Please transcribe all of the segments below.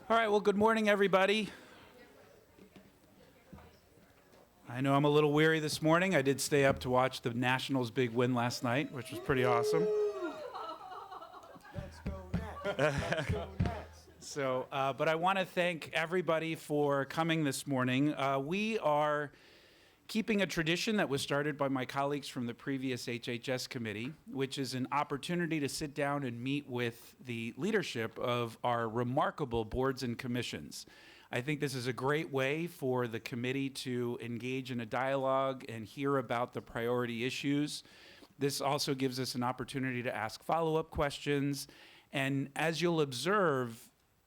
All right, well, good morning, everybody. I know I'm a little weary this morning. I did stay up to watch the Nationals' big win last night, which was pretty awesome. Let's go Nats. Let's go Nats. But I want to thank everybody for coming this morning. We are keeping a tradition that was started by my colleagues from the previous HHS committee, which is an opportunity to sit down and meet with the leadership of our remarkable boards and commissions. I think this is a great way for the committee to engage in a dialogue and hear about the priority issues. This also gives us an opportunity to ask follow-up questions. And as you'll observe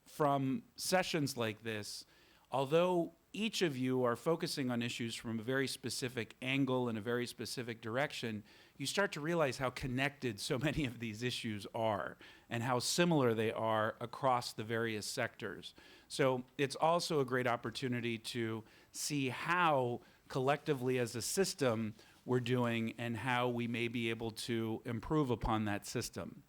from sessions like this, although each of you are focusing on issues from a very specific angle and a very specific direction, you start to realize how connected so many of these issues are and how similar they are across the various sectors. So it's also a great opportunity to see how collectively as a system we're doing and how we may be able to improve upon that system.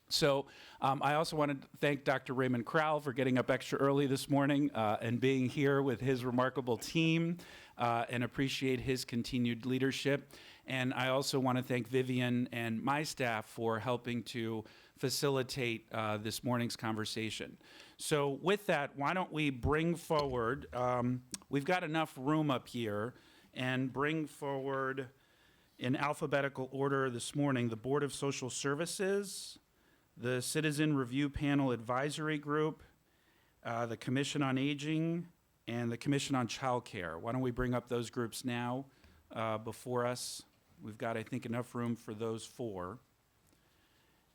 So I also want to thank Dr. Raymond Crowell for getting up extra early this morning and being here with his remarkable team and appreciate his continued leadership. And I also want to thank Vivian and my staff for helping to facilitate this morning's conversation. So with that, why don't we bring forward, we've got enough room up here, and bring forward in alphabetical order this morning the Board of Social Services, the Citizen Review Panel Advisory Group, the Commission on Aging, and the Commission on Child Care. Why don't we bring up those groups now before us? We've got, I think, enough room for those four.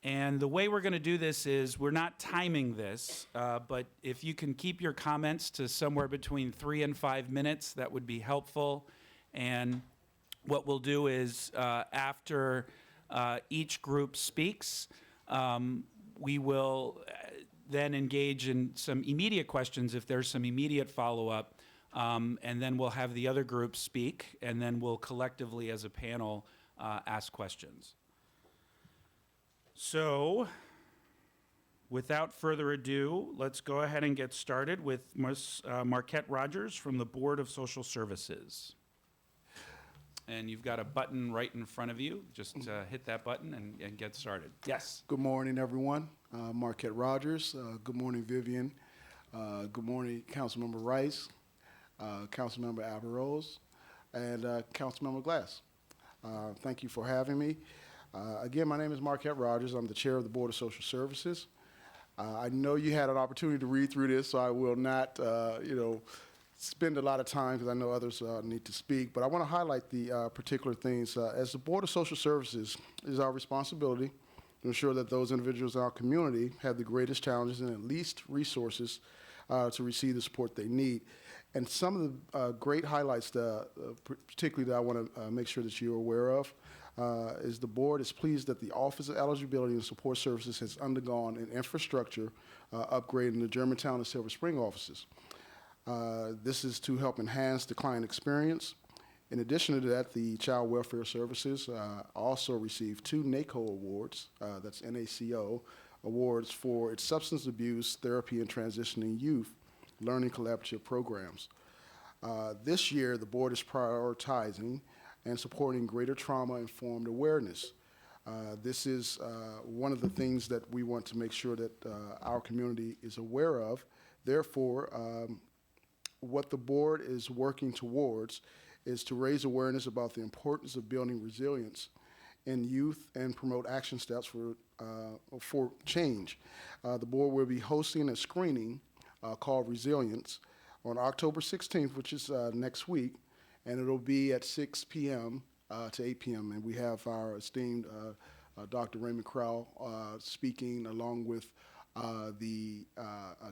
And the way we're going to do this is we're not timing this, but if you can keep your comments to somewhere between 3 and 5 minutes, that would be helpful. And what we'll do is after each group speaks, we will then engage in some immediate questions if there's some immediate follow-up, and then we'll have the other groups speak, and then we'll collectively as a panel ask questions. So, without further ado, let's go ahead and get started with Ms. Marquette Rogers from the Board of Social Services. And you've got a button right in front of you. Just hit that button and get started. Yes. Good morning, everyone. Marquette Rogers. Good morning, Vivian. Good morning, Councilmember Rice, Councilmember Averrose, and Councilmember Glass. Thank you for having me. Again, my name is Marquette Rogers. I'm the chair of the Board of Social Services. I know you had an opportunity to read through this, so I will not, spend a lot of time because I know others need to speak, but I want to highlight the particular things. As the Board of Social Services, it is our responsibility to ensure that those individuals in our community have the greatest challenges and at least resources to receive the support they need. And some of the great highlights, particularly that I want to make sure that you're aware of, is the board is pleased that the Office of Eligibility and Support Services has undergone an infrastructure upgrade in the Germantown and Silver Spring offices. This is to help enhance the client experience. In addition to that, the Child Welfare Services also received 2 NACO awards, that's NACO, awards for its substance abuse, therapy, and transitioning youth learning collaborative programs. This year, the board is prioritizing and supporting greater trauma-informed awareness. This is one of the things that we want to make sure that our community is aware of. Therefore, what the board is working towards is to raise awareness about the importance of building resilience in youth and promote action steps for change. The board will be hosting a screening called Resilience on October 16th, which is next week, and it'll be at 6 p.m. To 8 p.m. And we have our esteemed Dr. Raymond Crowell speaking, along with the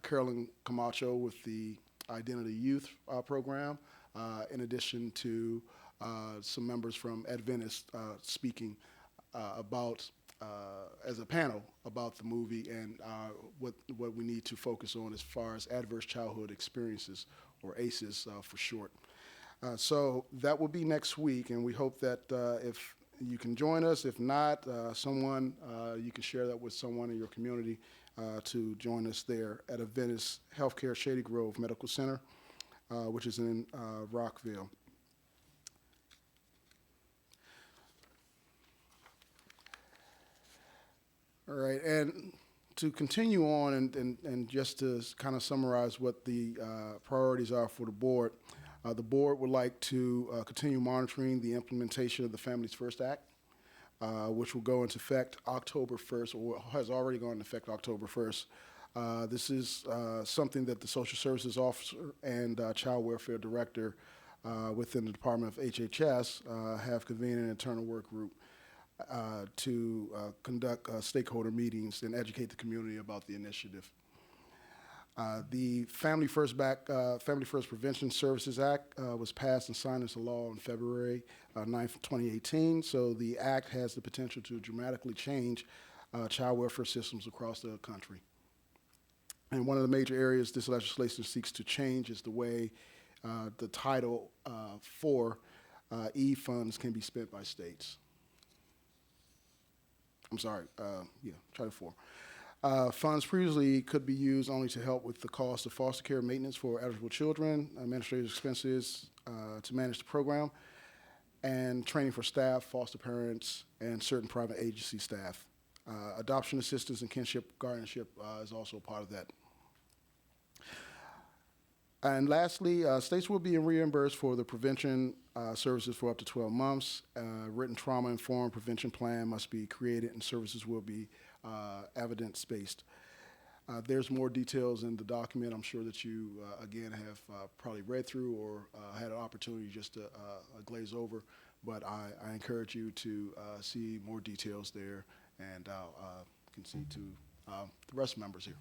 Carolyn Camacho with the Identity Youth program, in addition to some members from Adventist speaking about, as a panel, about the movie and what we need to focus on as far as adverse childhood experiences, or ACEs for short. So that will be next week, and we hope that if you can join us. If not, you can share that with someone in your community, to join us there at Adventist Healthcare Shady Grove Medical Center, which is in Rockville. All right, and to continue on and just to kind of summarize what the priorities are for the board would like to continue monitoring the implementation of the Families First Act, which will go into effect October 1st, or has already gone into effect October 1st. This is something that the Social Services Officer and Child Welfare Director within the Department of HHS have convened an internal work group to conduct stakeholder meetings and educate the community about the initiative. The Family First Prevention Services Act was passed and signed into law on February 9th, 2018. So the act has the potential to dramatically change child welfare systems across the country. And one of the major areas this legislation seeks to change is the way the Title IV funds can be spent by states. Title IV. Funds previously could be used only to help with the cost of foster care maintenance for eligible children, administrative expenses to manage the program, and training for staff, foster parents, and certain private agency staff. Adoption assistance and kinship guardianship is also part of that. And lastly, states will be reimbursed for the prevention services for up to 12 months. Written trauma-informed prevention plan must be created, and services will be evidence-based. There's more details in the document. I'm sure that you, again, have probably read through or had an opportunity just to glaze over, but I encourage you to see more details there, and I'll concede to the rest of the members here.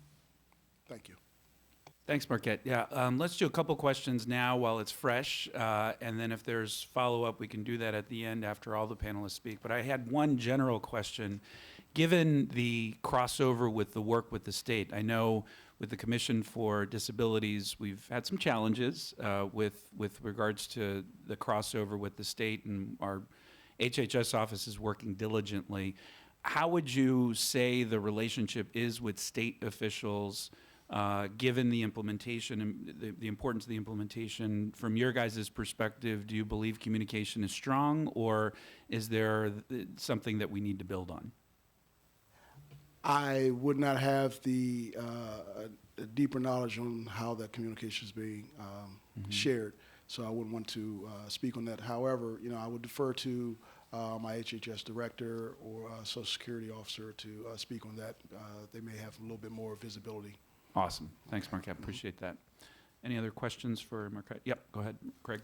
Thank you. Thanks, Marquette. Yeah, let's do a couple questions now while it's fresh, and then if there's follow-up, we can do that at the end after all the panelists speak. But I had one general question. Given the crossover with the work with the state, I know with the Commission for Disabilities, we've had some challenges with regards to the crossover with the state, and our HHS office is working diligently. How would you say the relationship is with state officials, given the implementation and the importance of the implementation? From your guys' perspective, do you believe communication is strong, or is there something that we need to build on? I would not have the deeper knowledge on how that communication is being shared, so I wouldn't want to speak on that. However, I would defer to my HHS director or Social Security officer to speak on that. They may have a little bit more visibility. Awesome. Thanks, Marquette. Appreciate that. Any other questions for Marquette? Yep, go ahead, Craig.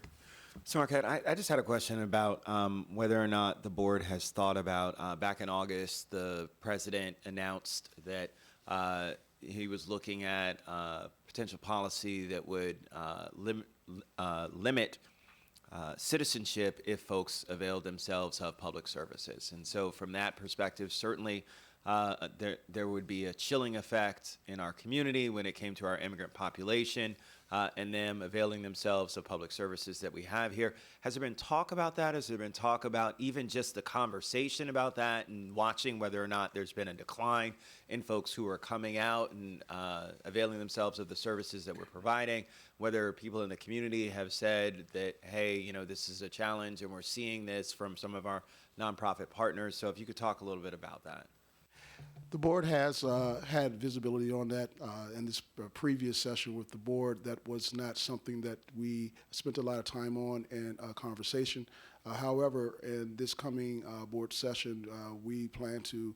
So, Marquette, I just had a question about whether or not the board has thought about, back in August, the president announced that he was looking at potential policy that would limit citizenship if folks availed themselves of public services. And so from that perspective, certainly there would be a chilling effect in our community when it came to our immigrant population and them availing themselves of public services that we have here. Has there been talk about that? Has there been talk about even just the conversation about that and watching whether or not there's been a decline in folks who are coming out and availing themselves of the services that we're providing, whether people in the community have said that, hey, this is a challenge and we're seeing this from some of our nonprofit partners. So if you could talk a little bit about that. The board has had visibility on that in this previous session with the board. That was not something that we spent a lot of time on in conversation. However, in this coming board session, we plan to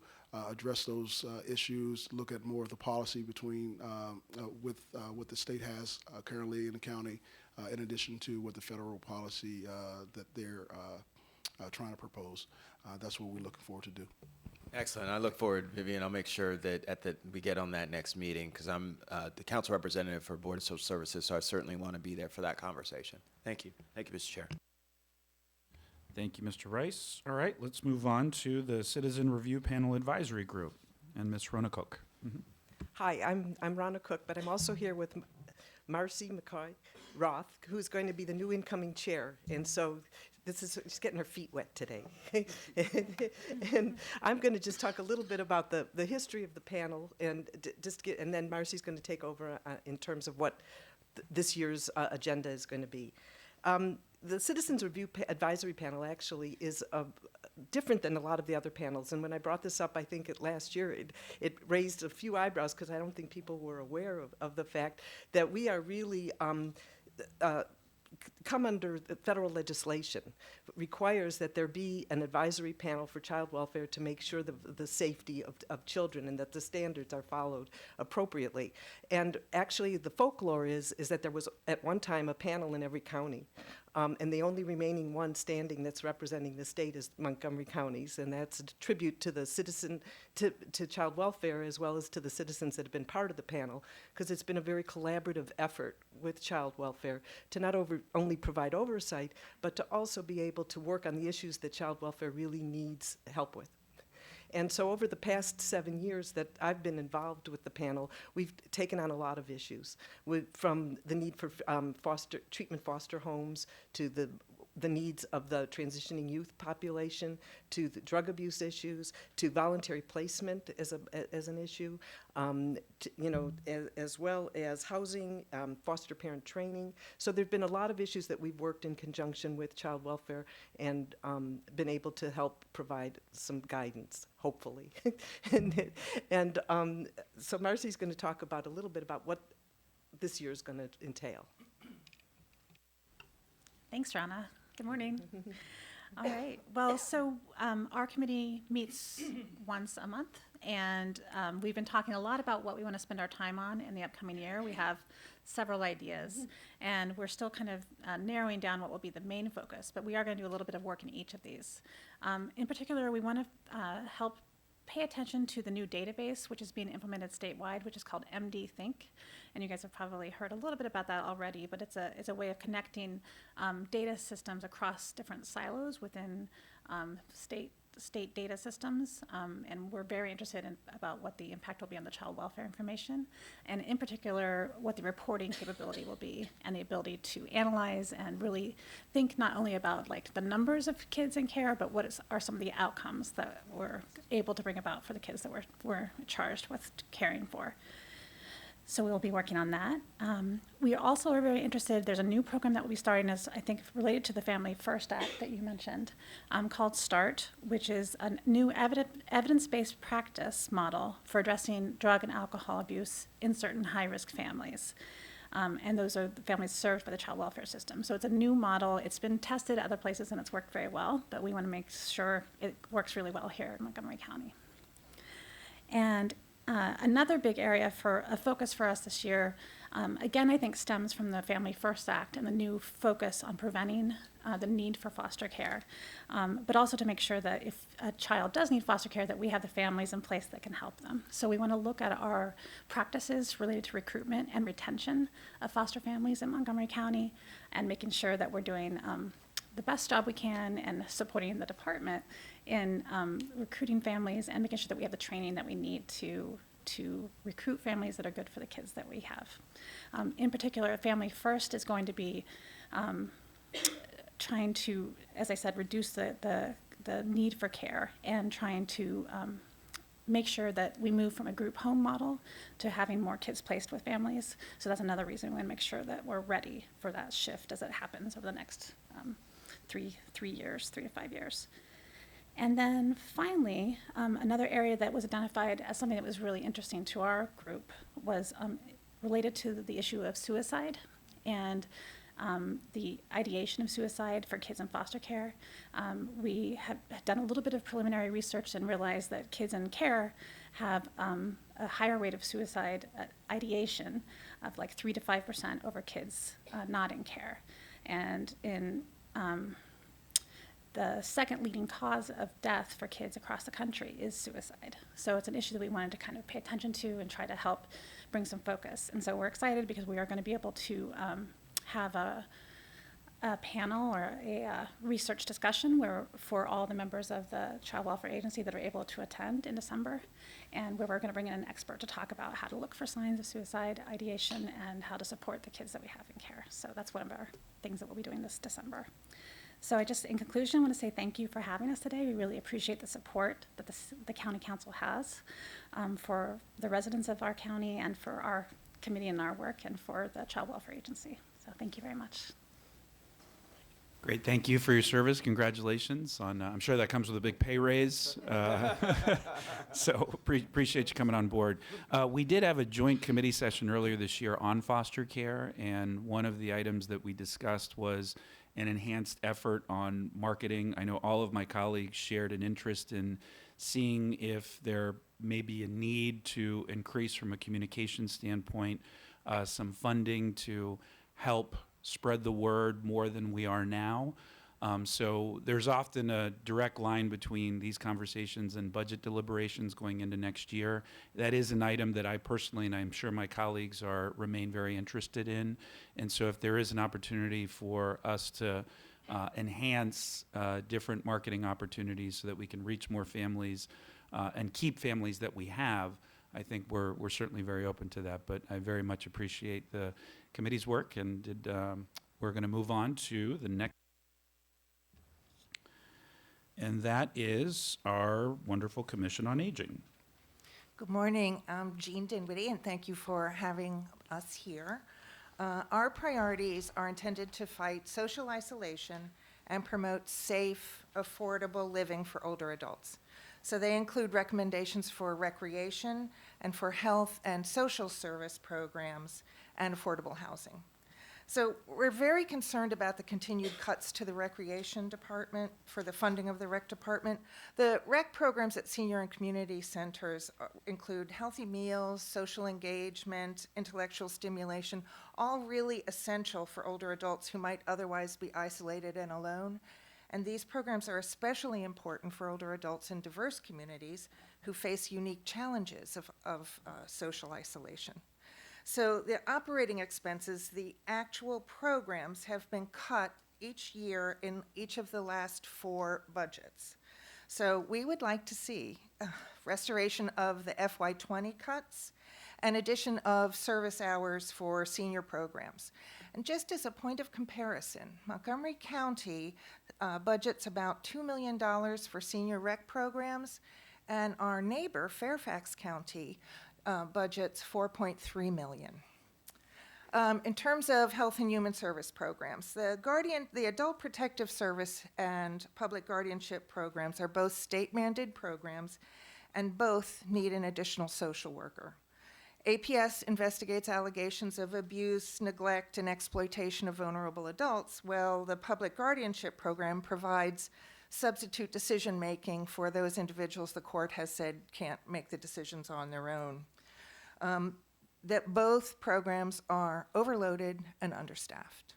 address those issues, look at more of the policy between with what the state has currently in the county, in addition to what the federal policy that they're trying to propose. That's what we're looking forward to do. Excellent. I look forward, Vivian. I'll make sure that we get on that next meeting because I'm the council representative for Board of Social Services, so I certainly want to be there for that conversation. Thank you. Thank you, Mr. Chair. Thank you, Mr. Rice. All right, let's move on to the Citizen Review Panel Advisory Group and Ms. Rona Cook. Hi, I'm Rona Cook, but I'm also here with Marcy McCoy Roth, who's going to be the new incoming chair. And so she's getting her feet wet today. And I'm going to just talk a little bit about the history of the panel, and and then Marcy's going to take over in terms of what this year's agenda is going to be. The Citizens Review Advisory Panel actually is different than a lot of the other panels. And when I brought this up, I think last year, it raised a few eyebrows because I don't think people were aware of the fact that we are really come under the federal legislation. It requires that there be an advisory panel for child welfare to make sure the safety of children and that the standards are followed appropriately. And actually the folklore is that there was at one time a panel in every county. And the only remaining one standing that's representing the state is Montgomery counties, and that's a tribute to the to child welfare as well as to the citizens that have been part of the panel, because it's been a very collaborative effort with child welfare to not only provide oversight, but to also be able to work on the issues that child welfare really needs help with. And so over the past 7 years that I've been involved with the panel, we've taken on a lot of issues, from the need for treatment foster homes to the needs of the transitioning youth population, to the drug abuse issues, to voluntary placement as an issue, as well as housing, foster parent training. So there've been a lot of issues that we've worked in conjunction with child welfare and been able to help provide some guidance, hopefully. So Marcy's going to talk about a little bit about what this year is going to entail. Thanks, Rana. Good morning. All right. Well, so our committee meets once a month, and we've been talking a lot about what we want to spend our time on in the upcoming year. We have several ideas, and we're still kind of narrowing down what will be the main focus, but we are going to do a little bit of work in each of these. In particular, we want to help pay attention to the new database, which is being implemented statewide, which is called MD Think. And you guys have probably heard a little bit about that already, but it's a way of connecting data systems across different silos within state data systems, and we're very interested about what the impact will be on the child welfare information, and in particular, what the reporting capability will be, and the ability to analyze and really think not only about like the numbers of kids in care, but what are some of the outcomes that we're able to bring about for the kids that we're charged with caring for. So we'll be working on that. We also are very interested, there's a new program that will be starting, as I think related to the Family First Act that you mentioned, called START, which is a new evidence-based practice model for addressing drug and alcohol abuse in certain high-risk families. And those are the families served by the child welfare system. So it's a new model. It's been tested at other places and it's worked very well, but we want to make sure it works really well here in Montgomery County. And another big area for a focus for us this year, again, I think stems from the Family First Act and the new focus on preventing the need for foster care, but also to make sure that if a child does need foster care, that we have the families in place that can help them. So we want to look at our practices related to recruitment and retention of foster families in Montgomery County and making sure that we're doing the best job we can and supporting the department in recruiting families and making sure that we have the training that we need to recruit families that are good for the kids that we have. In particular, Family First is going to be trying to, as I said, reduce the need for care and trying to make sure that we move from a group home model to having more kids placed with families. So that's another reason we want to make sure that we're ready for that shift as it happens over the next 3 to 5 years. And then finally, another area that was identified as something that was really interesting to our group was related to the issue of suicide and the ideation of suicide for kids in foster care. We have done a little bit of preliminary research and realized that kids in care have a higher rate of suicide ideation of like 3 to 5% over kids not in care. And in the second leading cause of death for kids across the country is suicide. So it's an issue that we wanted to kind of pay attention to and try to help bring some focus. And so we're excited because we are going to be able to have a panel or a research discussion for all the members of the Child Welfare Agency that are able to attend in December, and where we're going to bring in an expert to talk about how to look for signs of suicide ideation and how to support the kids that we have in care. So that's one of our things that we'll be doing this December. So I just, in conclusion, want to say thank you for having us today. We really appreciate the support that the county council has for the residents of our county and for our committee and our work and for the Child Welfare Agency. So thank you very much. Great, thank you for your service. Congratulations on, I'm sure that comes with a big pay raise. So appreciate you coming on board. We did have a joint committee session earlier this year on foster care, and one of the items that we discussed was an enhanced effort on marketing. I know all of my colleagues shared an interest in seeing if there may be a need to increase from a communication standpoint some funding to help spread the word more than we are now. So there's often a direct line between these conversations and budget deliberations going into next year. That is an item that I personally, and I'm sure my colleagues remain very interested in. And so if there is an opportunity for us to enhance different marketing opportunities so that we can reach more families and keep families that we have, I think we're certainly very open to that. But I very much appreciate the committee's work, and we're going to move on to the next. And that is our wonderful Commission on Aging. Good morning. I'm Jean Dinwiddie, and thank you for having us here. Our priorities are intended to fight social isolation and promote safe, affordable living for older adults. So they include recommendations for recreation and for health and social service programs and affordable housing. So we're very concerned about the continued cuts to the recreation department for the funding of the rec department. The rec programs at senior and community centers include healthy meals, social engagement, intellectual stimulation, all really essential for older adults who might otherwise be isolated and alone. And these programs are especially important for older adults in diverse communities who face unique challenges of social isolation. So the operating expenses, the actual programs have been cut each year in each of the last 4 budgets. So we would like to see restoration of the FY20 cuts and addition of service hours for senior programs. And just as a point of comparison, Montgomery County budgets about $2 million for senior rec programs, and our neighbor, Fairfax County, budgets $4.3 million. In terms of health and human service programs, the Adult Protective Service and Public Guardianship programs are both state-mandated programs, and both need an additional social worker. APS investigates allegations of abuse, neglect, and exploitation of vulnerable adults, while the Public Guardianship program provides substitute decision-making for those individuals the court has said can't make the decisions on their own. That both programs are overloaded and understaffed.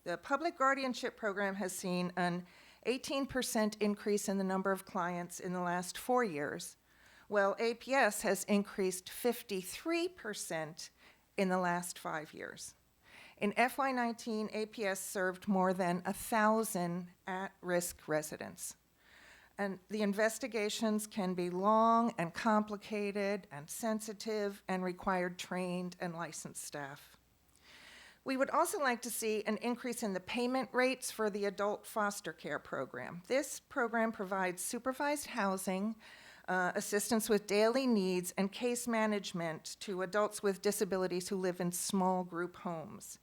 The Public Guardianship program has seen an 18% increase in the number of clients in the last 4 years, while APS has increased 53% in the last 5 years. In FY19, APS served more than 1,000 at-risk residents. And the investigations can be long and complicated and sensitive and required trained and licensed staff. We would also like to see an increase in the payment rates for the adult foster care program. This program provides supervised housing, assistance with daily needs, and case management to adults with disabilities who live in small group homes.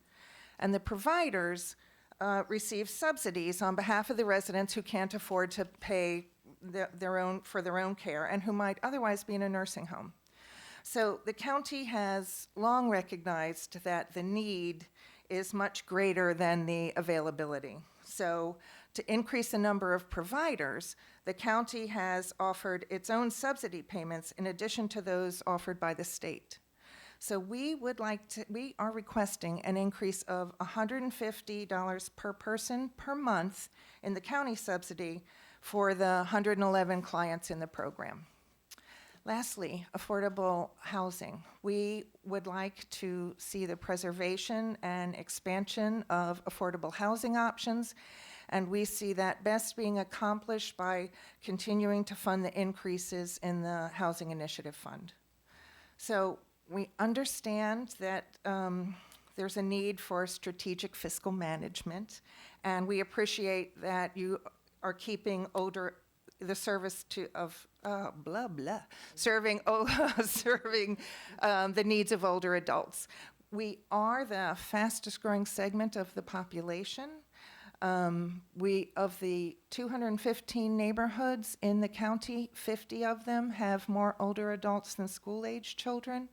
And the providers receive subsidies on behalf of the residents who can't afford to pay for their own care and who might otherwise be in a nursing home. So the county has long recognized that the need is much greater than the availability. So to increase the number of providers, the county has offered its own subsidy payments in addition to those offered by the state. So we are requesting an increase of $150 per person per month in the county subsidy for the 111 clients in the program. Lastly, affordable housing. We would like to see the preservation and expansion of affordable housing options, and we see that best being accomplished by continuing to fund the increases in the Housing Initiative Fund. So we understand that there's a need for strategic fiscal management, and we appreciate that you are keeping the service serving the needs of older adults. We are the fastest growing segment of the population. Of the 215 neighborhoods in the county, 50 of them have more older adults than school-age children.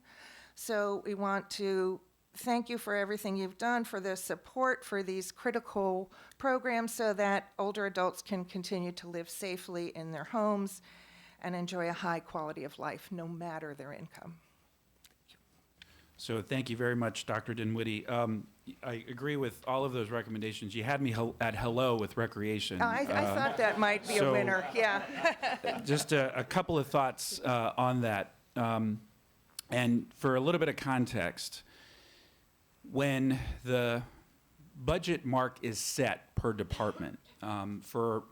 So we want to thank you for everything you've done, for the support for these critical programs so that older adults can continue to live safely in their homes and enjoy a high quality of life, no matter their income. So thank you very much, Dr. Dinwiddie. I agree with all of those recommendations. You had me at hello with recreation. I thought that might be a so- winner, yeah. Just a couple of thoughts on that. And for a little bit of context, when the budget mark is set per department, for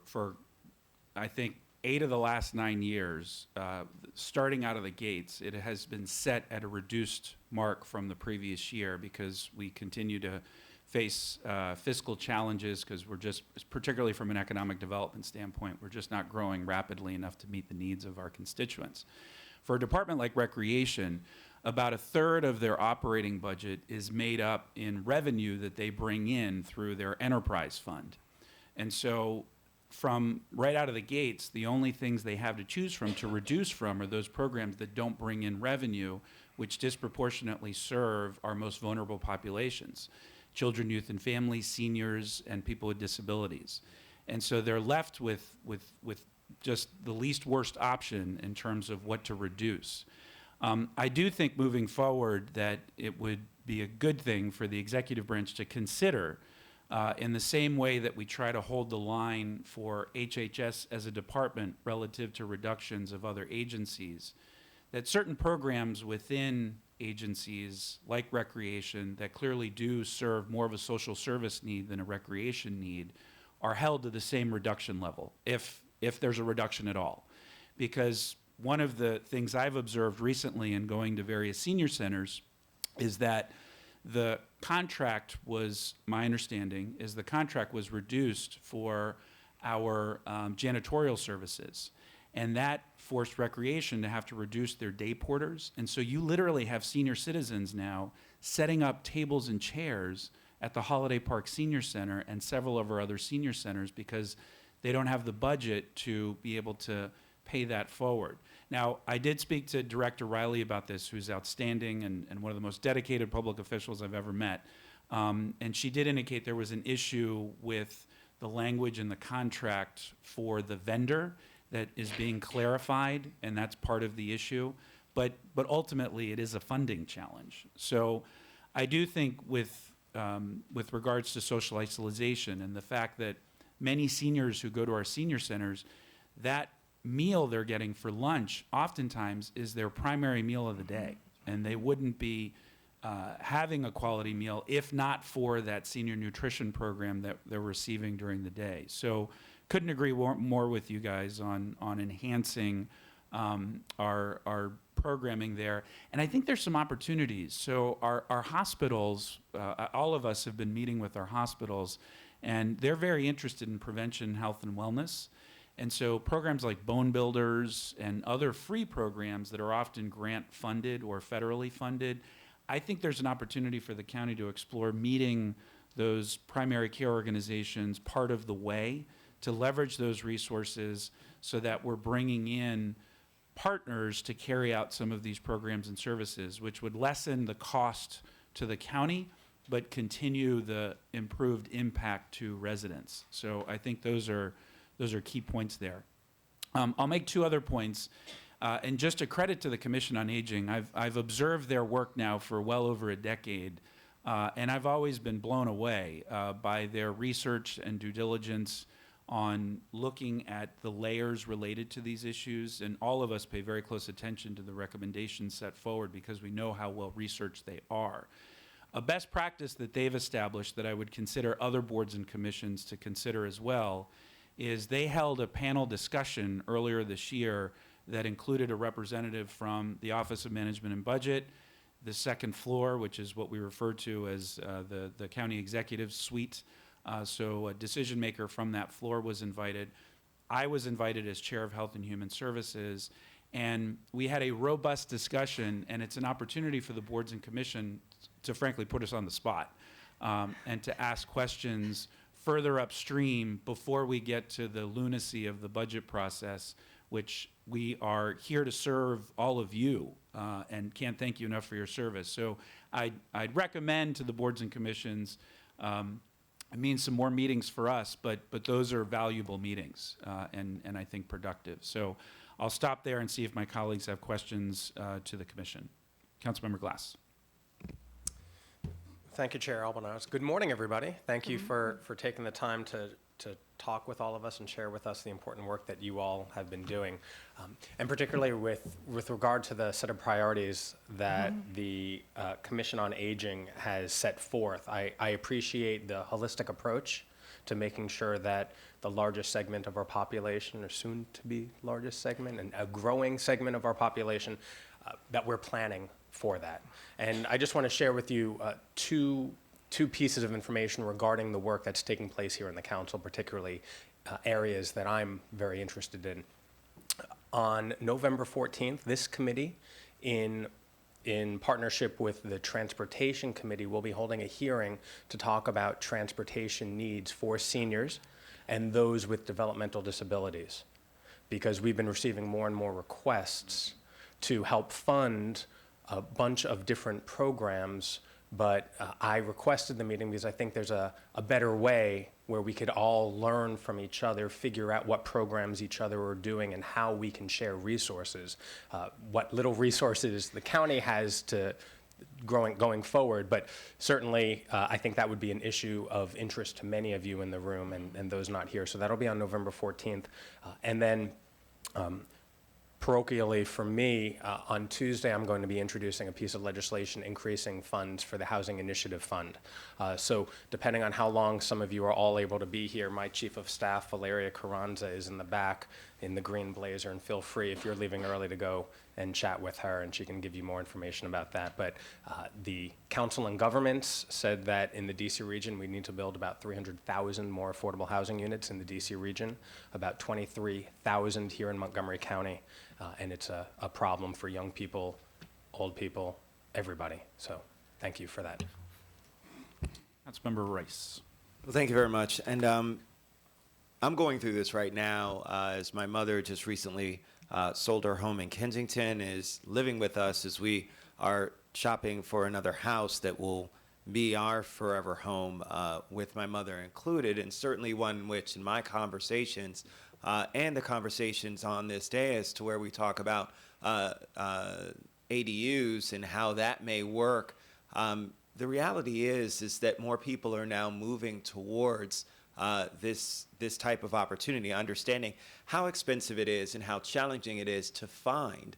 I think 8 of the last 9 years, starting out of the gates, it has been set at a reduced mark from the previous year because we continue to face fiscal challenges because we're just, particularly from an economic development standpoint, we're just not growing rapidly enough to meet the needs of our constituents. For a department like Recreation, about a third of their operating budget is made up in revenue that they bring in through their enterprise fund. And so from right out of the gates, the only things they have to choose from to reduce from are those programs that don't bring in revenue, which disproportionately serve our most vulnerable populations: children, youth, and families, seniors, and people with disabilities. And so they're left with just the least worst option in terms of what to reduce. I do think moving forward that it would be a good thing for the executive branch to consider, in the same way that we try to hold the line for HHS as a department relative to reductions of other agencies, that certain programs within agencies like recreation that clearly do serve more of a social service need than a recreation need are held to the same reduction level, if there's a reduction at all. Because one of the things I've observed recently in going to various senior centers is that the contract was, my understanding, is the contract was reduced for our janitorial services. And that forced recreation to have to reduce their day porters. And so you literally have senior citizens now setting up tables and chairs at the Holiday Park Senior Center and several of our other senior centers because they don't have the budget to be able to pay that forward. Now, I did speak to Director Riley about this, who's outstanding and one of the most dedicated public officials I've ever met. And she did indicate there was an issue with the language in the contract for the vendor that is being clarified, and that's part of the issue. But ultimately, it is a funding challenge. So I do think with regards to social isolation and the fact that many seniors who go to our senior centers, that meal they're getting for lunch oftentimes is their primary meal of the day, and they wouldn't be having a quality meal if not for that senior nutrition program that they're receiving during the day. So couldn't agree more with you guys on enhancing our programming there. And I think there's some opportunities. So our hospitals, all of us have been meeting with our hospitals, and they're very interested in prevention, health, and wellness. And so programs like Bone Builders and other free programs that are often grant funded or federally funded, I think there's an opportunity for the county to explore meeting those primary care organizations part of the way to leverage those resources so that we're bringing in partners to carry out some of these programs and services, which would lessen the cost to the county but continue the improved impact to residents. So I think those are key points there. I'll make 2 other points. And just a credit to the Commission on Aging, I've observed their work now for well over a decade, and I've always been blown away by their research and due diligence on looking at the layers related to these issues, and all of us pay very close attention to the recommendations set forward because we know how well researched they are. A best practice that they've established that I would consider other boards and commissions to consider as well is they held a panel discussion earlier this year that included a representative from the Office of Management and Budget, the second floor, which is what we refer to as the county executive suite. So a decision maker from that floor was invited. I was invited as chair of Health and Human Services, and we had a robust discussion, and it's an opportunity for the boards and commission to frankly put us on the spot and to ask questions further upstream before we get to the lunacy of the budget process, which we are here to serve all of you and can't thank you enough for your service. So I'd recommend to the boards and commissions, it means some more meetings for us, but those are valuable meetings and I think productive. So I'll stop there and see if my colleagues have questions to the commission. Councilmember Glass. Thank you, Chair Albanaz. Good morning, everybody. Thank you for taking the time to talk with all of us and share with us the important work that you all have been doing. And particularly with regard to the set of priorities that the Commission on Aging has set forth. I appreciate the holistic approach to making sure that the largest segment of our population, or soon to be largest segment, and a growing segment of our population, that we're planning for that. And I just want to share with you two pieces of information regarding the work that's taking place here in the council, particularly areas that I'm very interested in. On November 14th, this committee, in partnership with the Transportation Committee, will be holding a hearing to talk about transportation needs for seniors and those with developmental disabilities, because we've been receiving more and more requests to help fund a bunch of different programs, but I requested the meeting because I think there's a better way where we could all learn from each other, figure out what programs each other are doing and how we can share resources, what little resources the county has to going forward, but certainly I think that would be an issue of interest to many of you in the room and those not here. So that'll be on November 14th. And then parochially for me, on Tuesday, I'm going to be introducing a piece of legislation increasing funds for the Housing Initiative Fund. So depending on how long some of you are all able to be here, my Chief of Staff, Valeria Carranza, is in the back in the green blazer, and feel free if you're leaving early to go and chat with her, and she can give you more information about that. But the Council and Governments said that in the DC region, we need to build about 300,000 more affordable housing units in the DC region, about 23,000 here in Montgomery County. And it's a problem for young people, old people, everybody. So thank you for that. Councilmember Rice. Well, thank you very much. And I'm going through this right now as my mother just recently sold her home in Kensington, is living with us as we are shopping for another house that will be our forever home with my mother included, and certainly one which in my conversations and the conversations on this day as to where we talk about ADUs and how that may work, the reality is that more people are now moving towards this type of opportunity, understanding how expensive it is and how challenging it is to find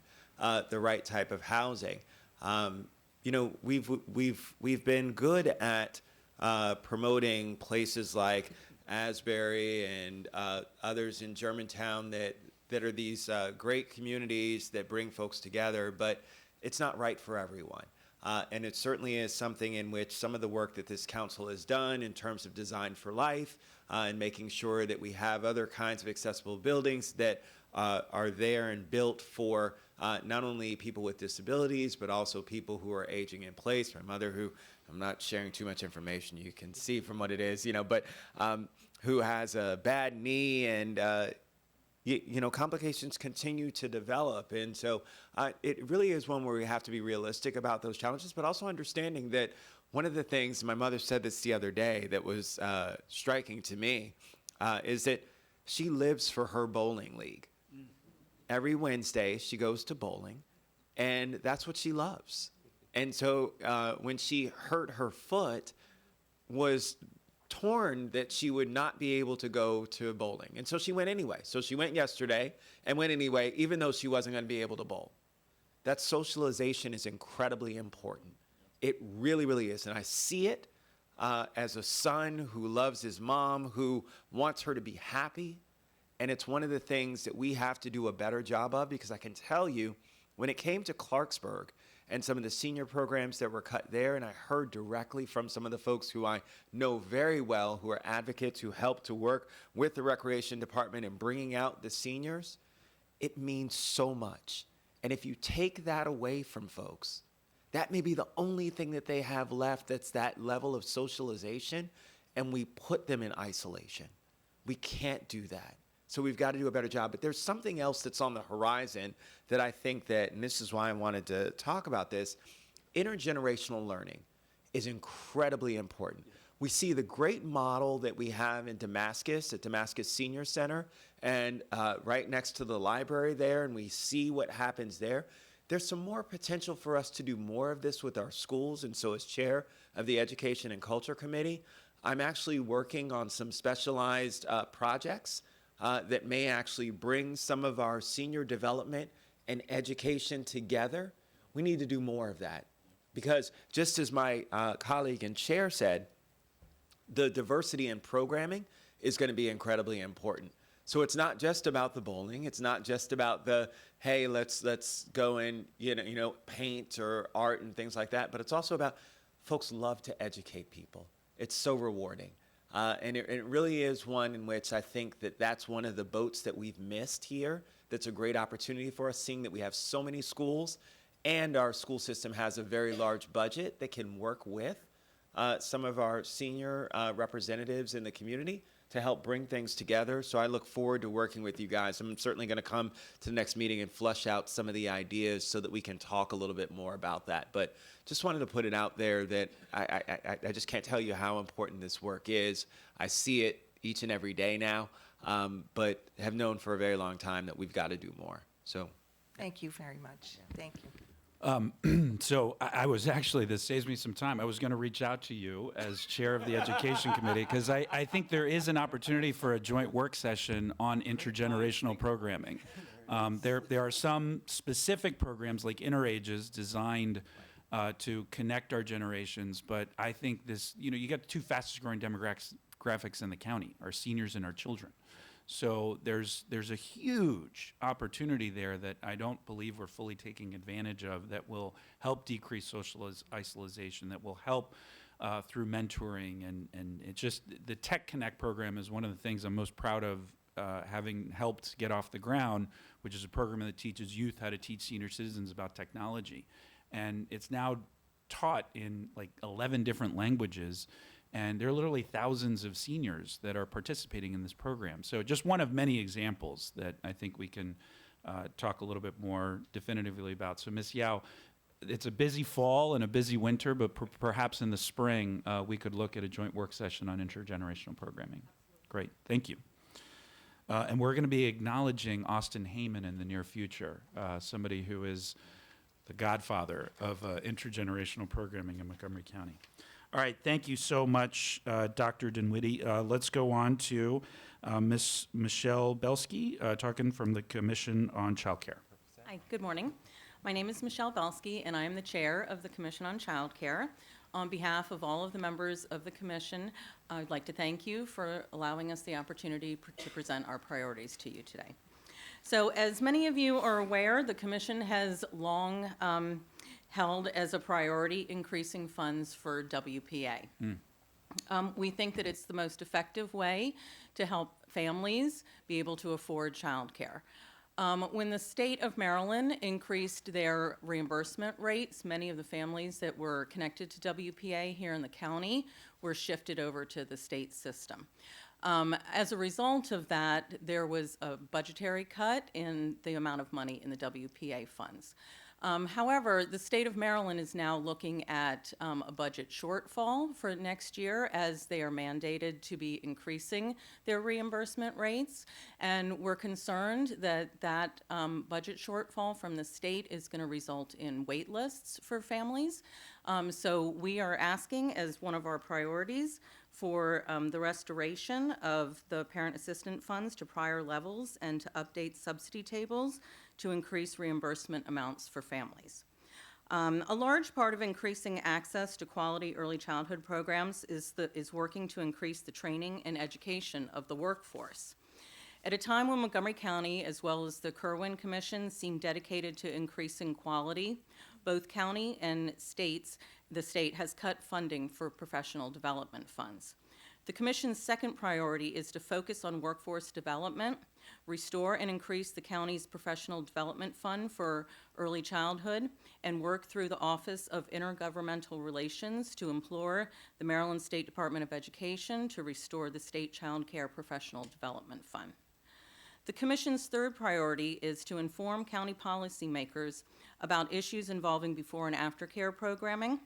the right type of housing. You know, we've been good at promoting places like Asbury and others in Germantown that are these great communities that bring folks together, but it's not right for everyone. And it certainly is something in which some of the work that this council has done in terms of design for life and making sure that we have other kinds of accessible buildings that are there and built for not only people with disabilities, but also people who are aging in place. My mother, who, I'm not sharing too much information, you can see from what it is, you know, but who has a bad knee, and you know, complications continue to develop. And so it really is one where we have to be realistic about those challenges, but also understanding that one of the things, my mother said this the other day that was striking to me, is that she lives for her bowling league. Every Wednesday she goes to bowling, and that's what she loves. And so when she hurt her foot, was torn that she would not be able to go to bowling. And so she went anyway. So she went yesterday and went anyway, even though she wasn't going to be able to bowl. That socialization is incredibly important. It really, really is. And I see it as a son who loves his mom, who wants her to be happy. And it's one of the things that we have to do a better job of, because I can tell you, when it came to Clarksburg and some of the senior programs that were cut there. And I heard directly from some of the folks who I know very well, who are advocates, who help to work with the Recreation Department in bringing out the seniors. It means so much. And if you take that away from folks, that may be the only thing that they have left that's that level of socialization, and we put them in isolation. We can't do that. So we've got to do a better job. But there's something else that's on the horizon that I think that, and this is why I wanted to talk about this, intergenerational learning is incredibly important. We see the great model that we have in Damascus, at Damascus Senior Center, and right next to the library there, and we see what happens there. There's some more potential for us to do more of this with our schools, and so as chair of the Education and Culture Committee, I'm actually working on some specialized projects that may actually bring some of our senior development and education together. We need to do more of that, because just as my colleague and chair said, the diversity in programming is going to be incredibly important. So it's not just about the bowling. It's not just about the, hey, let's go and paint or art and things like that. But it's also about folks love to educate people. It's so rewarding. And it really is one in which I think that's one of the boats that we've missed here. That's a great opportunity for us, seeing that we have so many schools and our school system has a very large budget that can work with some of our senior representatives in the community to help bring things together. So I look forward to working with you guys. I'm certainly going to come to the next meeting and flush out some of the ideas so that we can talk a little bit more about that. But just wanted to put it out there that I just can't tell you how important this work is. I see it each and every day now, but have known for a very long time that we've got to do more. So Thank you very much. Thank you. So I was actually, this saves me some time, I was going to reach out to you as chair of the Education Committee, because I think there is an opportunity for a joint work session on intergenerational programming. There are some specific programs like InterAges designed to connect our generations, but I think this, you got the two fastest growing demographics in the county, our seniors and our children. So there's a huge opportunity there that I don't believe we're fully taking advantage of, that will help decrease social isolation, that will help through mentoring, and it just, the Tech Connect program is one of the things I'm most proud of having helped get off the ground, which is a program that teaches youth how to teach senior citizens about technology. And it's now taught in like 11 different languages. And there are literally thousands of seniors that are participating in this program. So just one of many examples that I think we can talk a little bit more definitively about. So Ms. Yao, it's a busy fall and a busy winter, but perhaps in the spring we could look at a joint work session on intergenerational programming. Great, thank you. And we're going to be acknowledging Austin Heyman in the near future, somebody who is the godfather of intergenerational programming in Montgomery County. All right, thank you so much, Dr. Dinwiddie. Let's go on to Ms. Michelle Belsky, talking from the Commission on Child Care. Hi, good morning. My name is Michelle Belsky, and I am the chair of the Commission on Child Care. On behalf of all of the members of the Commission, I'd like to thank you for allowing us the opportunity to present our priorities to you today. So as many of you are aware, the Commission has long held as a priority increasing funds for WPA. We think that it's the most effective way to help families be able to afford childcare. When the state of Maryland increased their reimbursement rates, many of the families that were connected to WPA here in the county were shifted over to the state system. As a result of that, there was a budgetary cut in the amount of money in the WPA funds. However, the state of Maryland is now looking at a budget shortfall for next year, as they are mandated to be increasing their reimbursement rates. And we're concerned that that budget shortfall from the state is going to result in wait lists for families. So we are asking, as one of our priorities, for the restoration of the parent assistance funds to prior levels and to update subsidy tables to increase reimbursement amounts for families. A large part of increasing access to quality early childhood programs is working to increase the training and education of the workforce. At a time when Montgomery County, as well as the Kerwin Commission, seem dedicated to increasing quality, both county and the state has cut funding for professional development funds. The Commission's second priority is to focus on workforce development, restore and increase the county's professional development fund for early childhood, and work through the Office of Intergovernmental Relations to implore the Maryland State Department of Education to restore the State Child Care Professional Development Fund. The Commission's third priority is to inform county policymakers about issues involving before and after care programming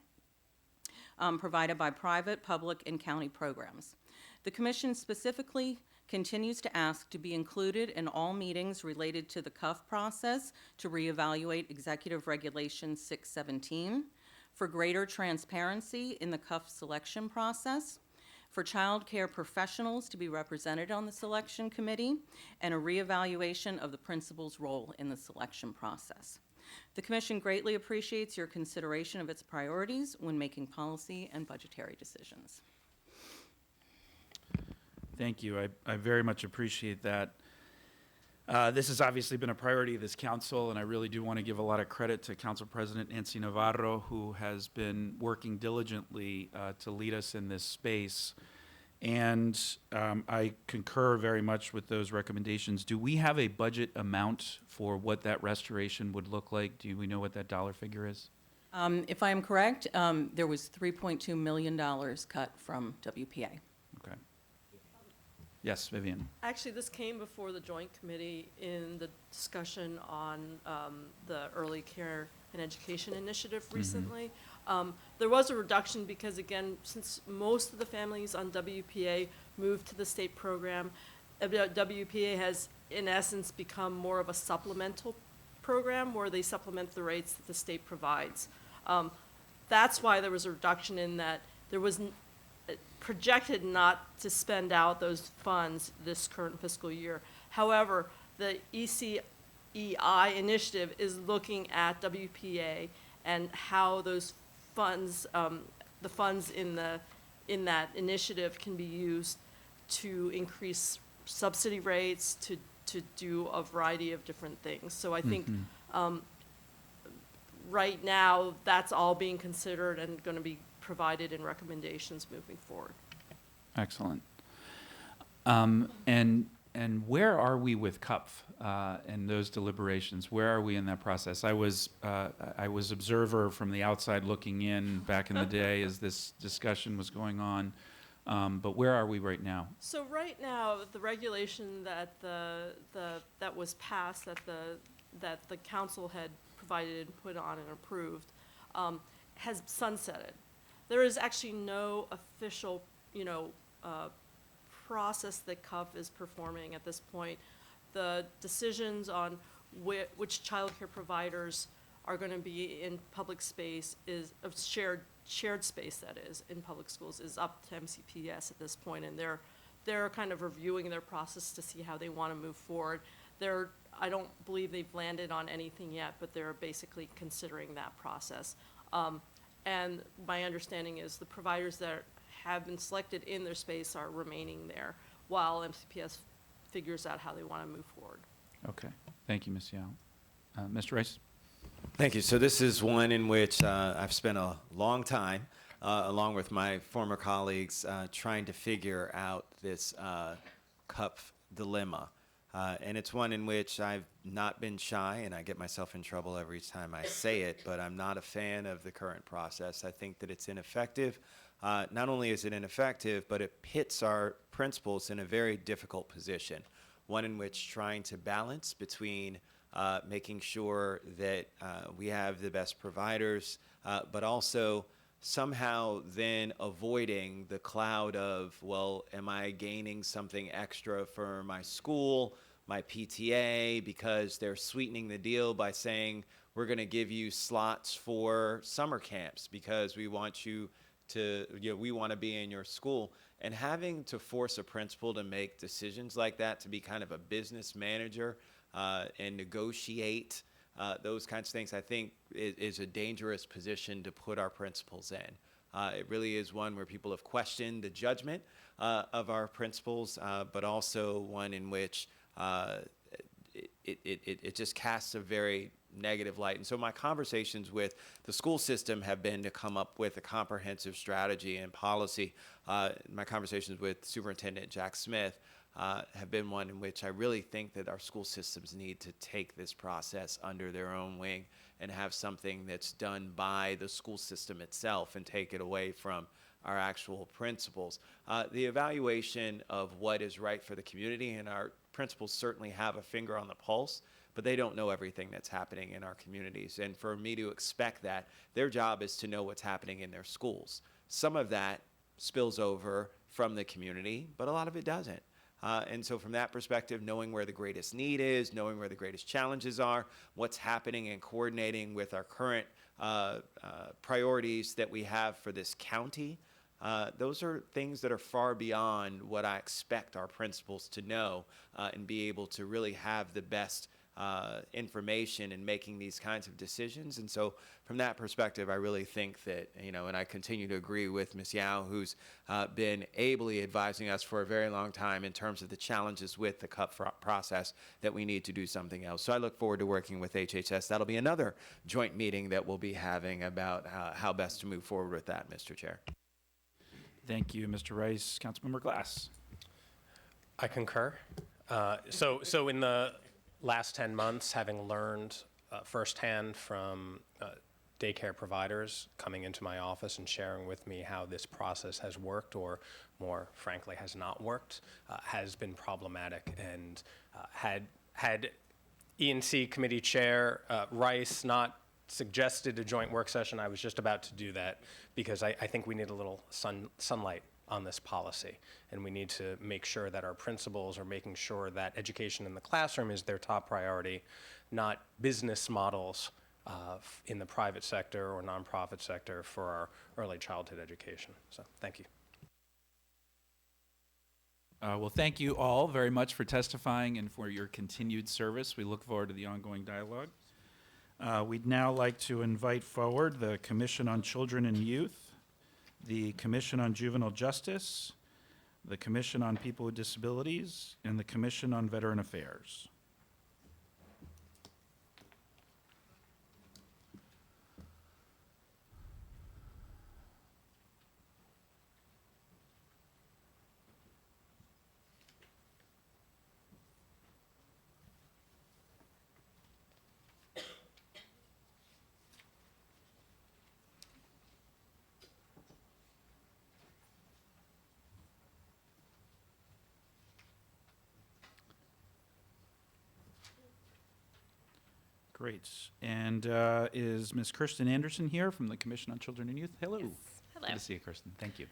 provided by private, public, and county programs. The Commission specifically continues to ask to be included in all meetings related to the CUF process to reevaluate Executive Regulation 617, for greater transparency in the CUF selection process, for child care professionals to be represented on the selection committee, and a reevaluation of the principal's role in the selection process. The Commission greatly appreciates your consideration of its priorities when making policy and budgetary decisions. Thank you. I very much appreciate that. This has obviously been a priority of this council, and I really do want to give a lot of credit to Council President Nancy Navarro, who has been working diligently to lead us in this space. And I concur very much with those recommendations. Do we have a budget amount for what that restoration would look like? Do we know what that dollar figure is? If I am correct, there was $3.2 million cut from WPA. Okay. Yes, Vivian. Actually, this came before the Joint Committee in the discussion on the Early Care and Education Initiative recently. There was a reduction because, again, since most of the families on WPA moved to the state program, WPA has, in essence, become more of a supplemental program where they supplement the rates that the state provides. That's why there was a reduction in that there was projected not to spend out those funds this current fiscal year. However, the ECEI initiative is looking at WPA and how those funds, the funds in that initiative can be used to increase subsidy rates, to do a variety of different things. So I think right now that's all being considered and going to be provided in recommendations moving forward. Excellent. And where are we with CUPF and those deliberations? Where are we in that process? I was observer from the outside looking in back in the day as this discussion was going on. But where are we right now? So right now, the regulation that that was passed, that the council had provided and put on and approved, has sunsetted. There is actually no official, process that CUF is performing at this point. The decisions on which child care providers are going to be in public space is shared space, that is, in public schools, is up to MCPS at this point, and they're kind of reviewing their process to see how they want to move forward. I don't believe they've landed on anything yet, but they're basically considering that process. And my understanding is the providers that have been selected in their space are remaining there while MCPS figures out how they want to move forward. Okay. Thank you, Ms. Yao. Mr. Rice? Thank you. So this is one in which I've spent a long time, along with my former colleagues, trying to figure out this CUP dilemma. And it's one in which I've not been shy, and I get myself in trouble every time I say it, but I'm not a fan of the current process. I think that it's ineffective. Not only is it ineffective, but it pits our principals in a very difficult position, one in which trying to balance between making sure that we have the best providers, but also somehow then avoiding the cloud of, well, am I gaining something extra for my school, my PTA, because they're sweetening the deal by saying, we're going to give you slots for summer camps because we want you to, we want to be in your school. And having to force a principal to make decisions like that, to be kind of a business manager and negotiate those kinds of things, I think is a dangerous position to put our principals in. It really is one where people have questioned the judgment of our principals, but also one in which it just casts a very negative light. And so my conversations with the school system have been to come up with a comprehensive strategy and policy. My conversations with Superintendent Jack Smith have been one in which I really think that our school systems need to take this process under their own wing and have something that's done by the school system itself and take it away from our actual principals. The evaluation of what is right for the community, and our principals certainly have a finger on the pulse, but they don't know everything that's happening in our communities. And for me to expect that, their job is to know what's happening in their schools. Some of that spills over from the community, but a lot of it doesn't. And so from that perspective, knowing where the greatest need is, knowing where the greatest challenges are, what's happening and coordinating with our current priorities that we have for this county, those are things that are far beyond what I expect our principals to know and be able to really have the best information in making these kinds of decisions. And so from that perspective, I really think that, and I continue to agree with Ms. Yao, who's been ably advising us for a very long time in terms of the challenges with the CUP process, that we need to do something else. So I look forward to working with HHS. That'll be another joint meeting that we'll be having about how best to move forward with that, Mr. Chair. Thank you, Mr. Rice. Councilmember Glass. I concur. So in the last 10 months, having learned firsthand from daycare providers coming into my office and sharing with me how this process has worked, or more frankly has not worked, has been problematic. And had E&C Committee Chair Rice not suggested a joint work session, I was just about to do that, because I think we need a little sunlight on this policy, and we need to make sure that our principals are making sure that education in the classroom is their top priority, not business models in the private sector or nonprofit sector for our early childhood education. So thank you. Well, thank you all very much for testifying and for your continued service. We look forward to the ongoing dialogue. We'd now like to invite forward the Commission on Children and Youth, the Commission on Juvenile Justice, the Commission on People with Disabilities, and the Commission on Veteran Affairs. Great. And is Ms. Kirsten Anderson here from the Commission on Children and Youth? Hello. Yes. Hello. Good to see you, Kirsten. Thank you.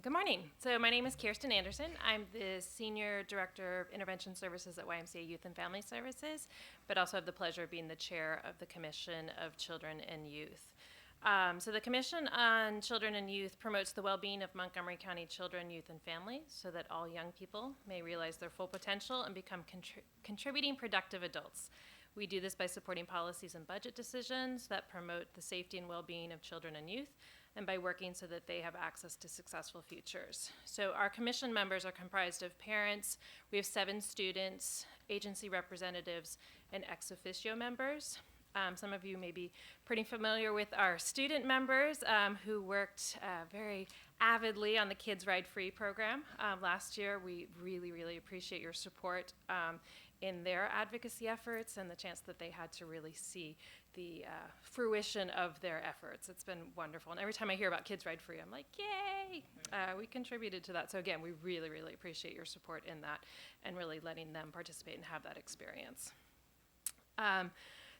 Good morning. So my name is Kirsten Anderson. I'm the Senior Director of Intervention Services at YMCA Youth and Family Services, but also have the pleasure of being the chair of the Commission of Children and Youth. So the Commission on Children and Youth promotes the well-being of Montgomery County children, youth, and families so that all young people may realize their full potential and become contributing productive adults. We do this by supporting policies and budget decisions that promote the safety and well-being of children and youth, and by working so that they have access to successful futures. So our commission members are comprised of parents. We have 7 students, agency representatives, and ex officio members. Some of you may be pretty familiar with our student members who worked very avidly on the Kids Ride Free program last year. We really, really appreciate your support in their advocacy efforts and the chance that they had to really see the fruition of their efforts. It's been wonderful. And every time I hear about Kids Ride Free, I'm like, yay! We contributed to that. So again, we really, really appreciate your support in that and really letting them participate and have that experience.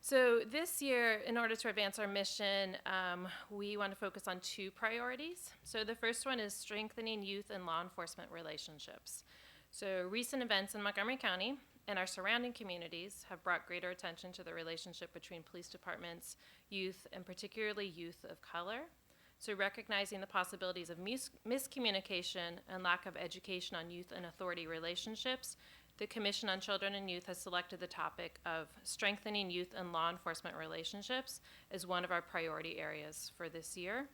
So this year, in order to advance our mission, we want to focus on 2 priorities. So the first one is strengthening youth and law enforcement relationships. So recent events in Montgomery County and our surrounding communities have brought greater attention to the relationship between police departments, youth, and particularly youth of color. So recognizing the possibilities of miscommunication and lack of education on youth and authority relationships, the Commission on Children and Youth has selected the topic of strengthening youth and law enforcement relationships as one of our priority areas for this year.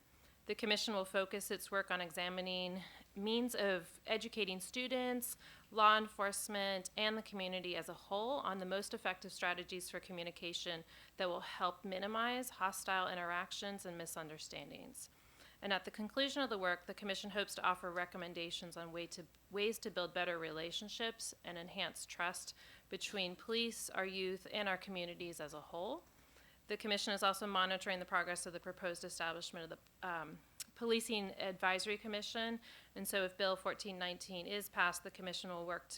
The Commission will focus its work on examining means of educating students, law enforcement, and the community as a whole on the most effective strategies for communication that will help minimize hostile interactions and misunderstandings. And at the conclusion of the work, the Commission hopes to offer recommendations on ways to build better relationships and enhance trust between police, our youth, and our communities as a whole. The Commission is also monitoring the progress of the proposed establishment of the Policing Advisory Commission. And so if Bill 1419 is passed, the Commission will work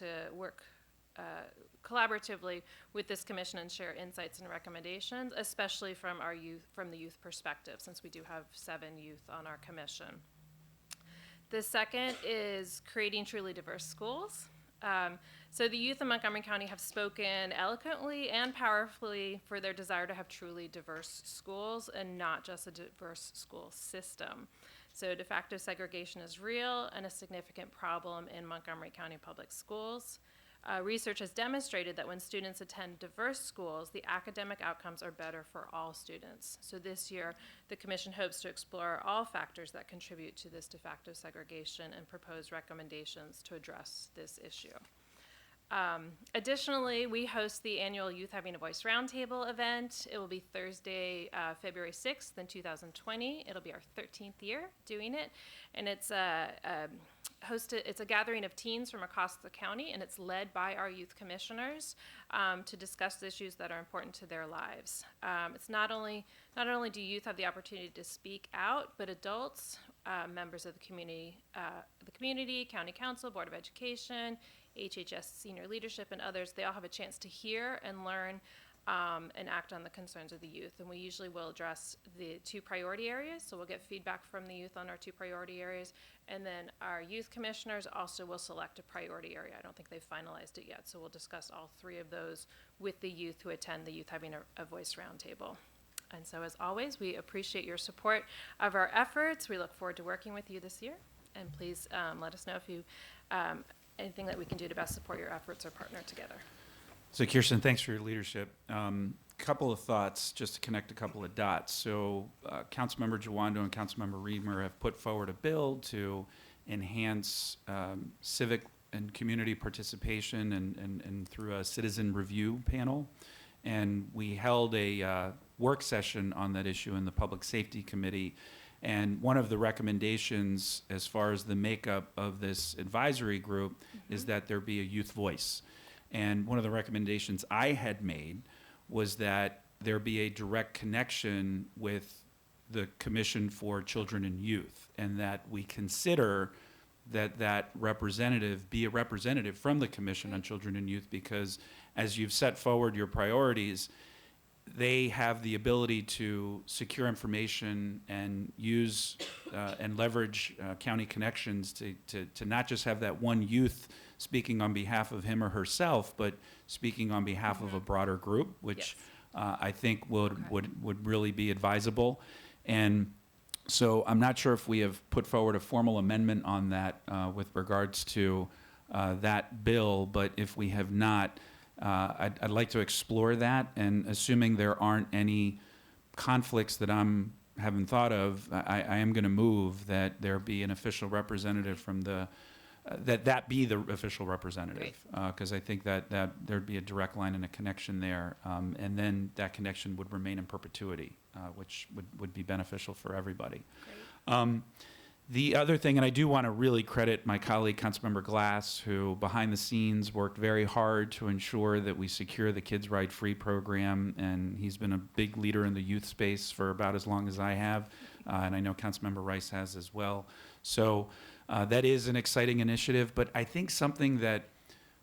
collaboratively with this Commission and share insights and recommendations, especially from the youth perspective, since we do have 7 youth on our Commission. The second is creating truly diverse schools. So the youth in Montgomery County have spoken eloquently and powerfully for their desire to have truly diverse schools and not just a diverse school system. So de facto segregation is real and a significant problem in Montgomery County public schools. Research has demonstrated that when students attend diverse schools, the academic outcomes are better for all students. So this year, the Commission hopes to explore all factors that contribute to this de facto segregation and propose recommendations to address this issue. Additionally, we host the annual Youth Having a Voice Roundtable event. It will be Thursday, February 6th in 2020. It'll be our 13th year doing it, and it's it's a gathering of teens from across the county, and it's led by our youth commissioners to discuss issues that are important to their lives. It's not only do youth have the opportunity to speak out, but adults, members of the community, county council, board of education, HHS senior leadership, and others, they all have a chance to hear and learn and act on the concerns of the youth. And we usually will address the 2 priority areas, so we'll get feedback from the youth on our 2 priority areas, and then our youth commissioners also will select a priority area. I don't think they've finalized it yet, so we'll discuss all 3 of those with the youth who attend the Youth Having a Voice Roundtable. And so as always, we appreciate your support of our efforts. We look forward to working with you this year, and please let us know if you anything that we can do to best support your efforts or partner together. So Kirsten, thanks for your leadership. Couple of thoughts just to connect a couple of dots. So Councilmember Jawando and Councilmember Reamer have put forward a bill to enhance civic and community participation and through a citizen review panel. And we held a work session on that issue in the Public Safety Committee. And one of the recommendations as far as the makeup of this advisory group is that there be a youth voice. And one of the recommendations I had made was that there be a direct connection with the Commission for Children and Youth, and that we consider that representative be a representative from the Commission on Children and Youth, because as you've set forward your priorities, they have the ability to secure information and use and leverage county connections to not just have that one youth speaking on behalf of him or herself, but speaking on behalf of a broader group, which I think would really be advisable. And so I'm not sure if we have put forward a formal amendment on that with regards to that bill, but if we have not, I'd like to explore that, and assuming there aren't any conflicts that I'm haven't thought of, I am going to move that there be an official representative from the that be the official representative, because I think that there'd be a direct line and a connection there, and then that connection would remain in perpetuity, which would be beneficial for everybody. The other thing, and I do want to really credit my colleague, Councilmember Glass, who behind the scenes worked very hard to ensure that we secure the Kids Ride Free program, and he's been a big leader in the youth space for about as long as I have, and I know Councilmember Rice has as well. So that is an exciting initiative, but I think something that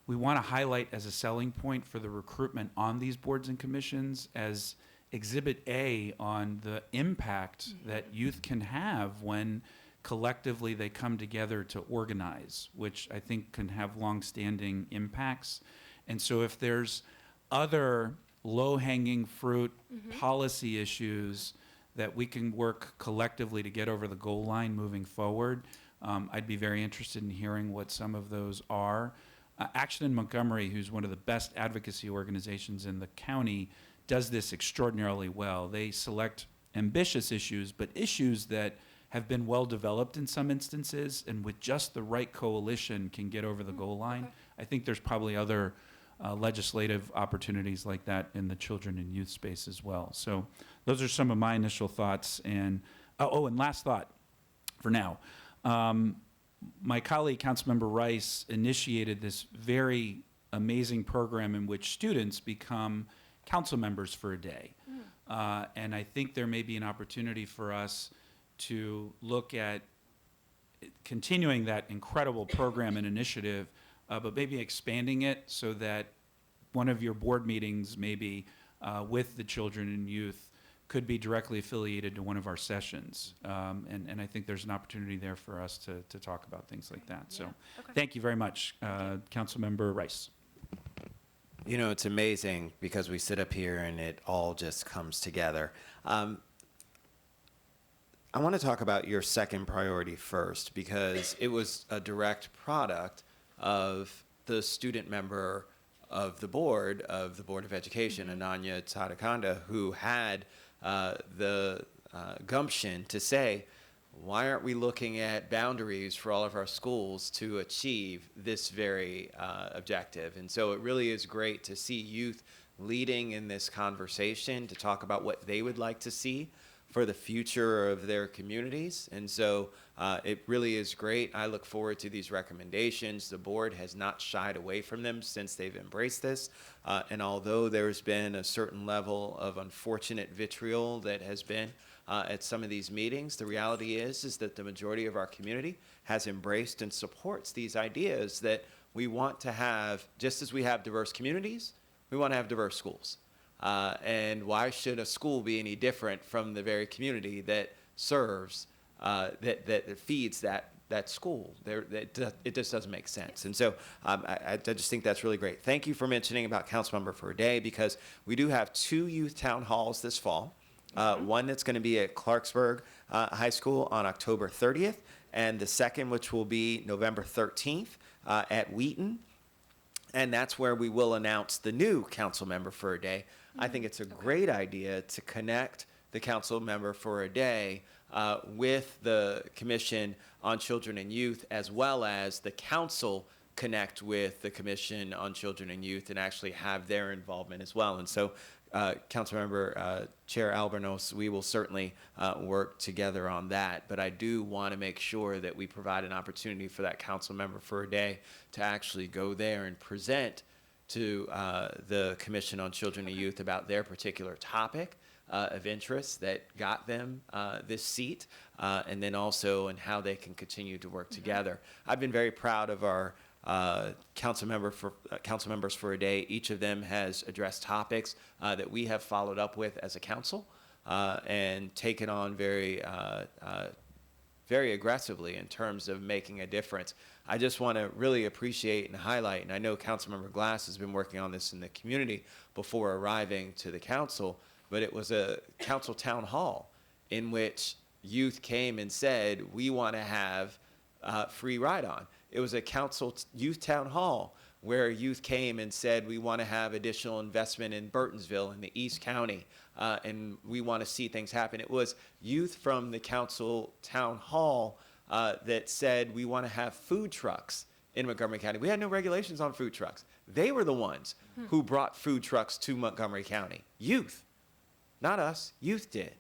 we want to highlight as a selling point for the recruitment on these boards and commissions as Exhibit A on the impact that youth can have when collectively they come together to organize, which I think can have long-standing impacts. And so if there's other low-hanging fruit policy issues that we can work collectively to get over the goal line moving forward, I'd be very interested in hearing what some of those are. Action in Montgomery, who's one of the best advocacy organizations in the county, does this extraordinarily well. They select ambitious issues, but issues that have been well developed in some instances, and with just the right coalition can get over the goal line. okay. I think there's probably other legislative opportunities like that in the children and youth space as well. So those are some of my initial thoughts. And and last thought for now. My colleague, Councilmember Rice, initiated this very amazing program in which students become council members for a day. And I think there may be an opportunity for us to look at continuing that incredible program and initiative, but maybe expanding it so that one of your board meetings, maybe with the children and youth, could be directly affiliated to one of our sessions. And I think there's an opportunity there for us to talk about things like that. So thank you very much, Councilmember Rice. You know, it's amazing because we sit up here and it all just comes together. I want to talk about your second priority first because it was a direct product of the student member of the Board of Education, Ananya Tadakanda, who had the gumption to say, why aren't we looking at boundaries for all of our schools to achieve this very objective? And so it really is great to see youth leading in this conversation to talk about what they would like to see for the future of their communities. And so it really is great. I look forward to these recommendations. The board has not shied away from them since they've embraced this. And although there's been a certain level of unfortunate vitriol that has been at some of these meetings, the reality is that the majority of our community has embraced and supports these ideas that we want to have, just as we have diverse communities, we want to have diverse schools. And why should a school be any different from the very community that serves, that feeds that school? It just doesn't make sense. And so I just think that's really great. Thank you for mentioning about Councilmember for a Day, because we do have 2 youth town halls this fall. One that's going to be at Clarksburg High School on October 30th, and the second, which will be November 13th at Wheaton. And that's where we will announce the new council member for a day. I think it's a great idea to connect the council member for a day with the Commission on Children and Youth, as well as the council connect with the Commission on Children and Youth and actually have their involvement as well. And so, Councilmember Chair Albornoz, we will certainly work together on that. But I do want to make sure that we provide an opportunity for that council member for a day to actually go there and present to the Commission on Children and Youth about their particular topic of interest that got them this seat, and then also in how they can continue to work together. I've been very proud of our council members for a day. Each of them has addressed topics that we have followed up with as a council and taken on very aggressively in terms of making a difference. I just want to really appreciate and highlight, and I know Councilmember Glass has been working on this in the community before arriving to the council, but it was a council town hall in which youth came and said, we want to have free ride-on. It was a council youth town hall where youth came and said, we want to have additional investment in Burtonsville in the East County, and we want to see things happen. It was youth from the council town hall that said, we want to have food trucks in Montgomery County. We had no regulations on food trucks. They were the ones who brought food trucks to Montgomery County. Youth, not us, youth did.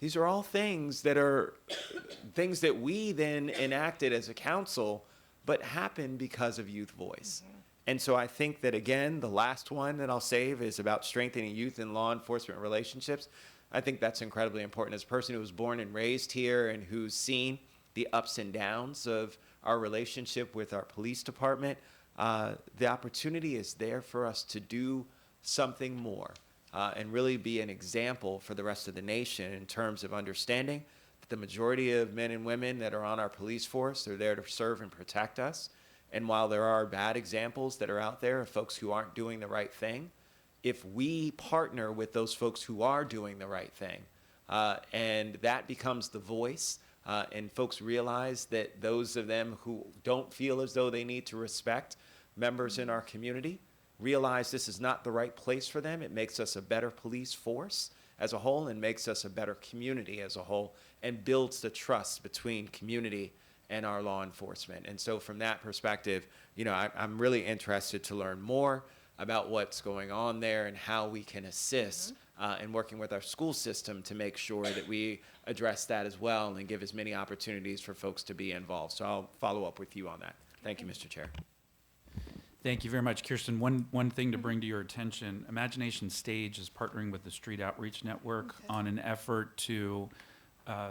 These are all things that we then enacted as a council, but happened because of youth voice. And so I think that, again, the last one that I'll save is about strengthening youth and law enforcement relationships. I think that's incredibly important. As a person who was born and raised here and who's seen the ups and downs of our relationship with our police department, the opportunity is there for us to do something more and really be an example for the rest of the nation in terms of understanding that the majority of men and women that are on our police force are there to serve and protect us. And while there are bad examples that are out there of folks who aren't doing the right thing, if we partner with those folks who are doing the right thing, and that becomes the voice, and folks realize that those of them who don't feel as though they need to respect members in our community realize this is not the right place for them, it makes us a better police force, as a whole and makes us a better community as a whole and builds the trust between community and our law enforcement. And so from that perspective, I'm really interested to learn more about what's going on there and how we can assist in working with our school system to make sure that we address that as well and give as many opportunities for folks to be involved. So I'll follow up with you on that. Thank you, Mr. Chair. Thank you very much, Kirsten. One thing to bring to your attention, Imagination Stage is partnering with the Street Outreach Network on an effort to,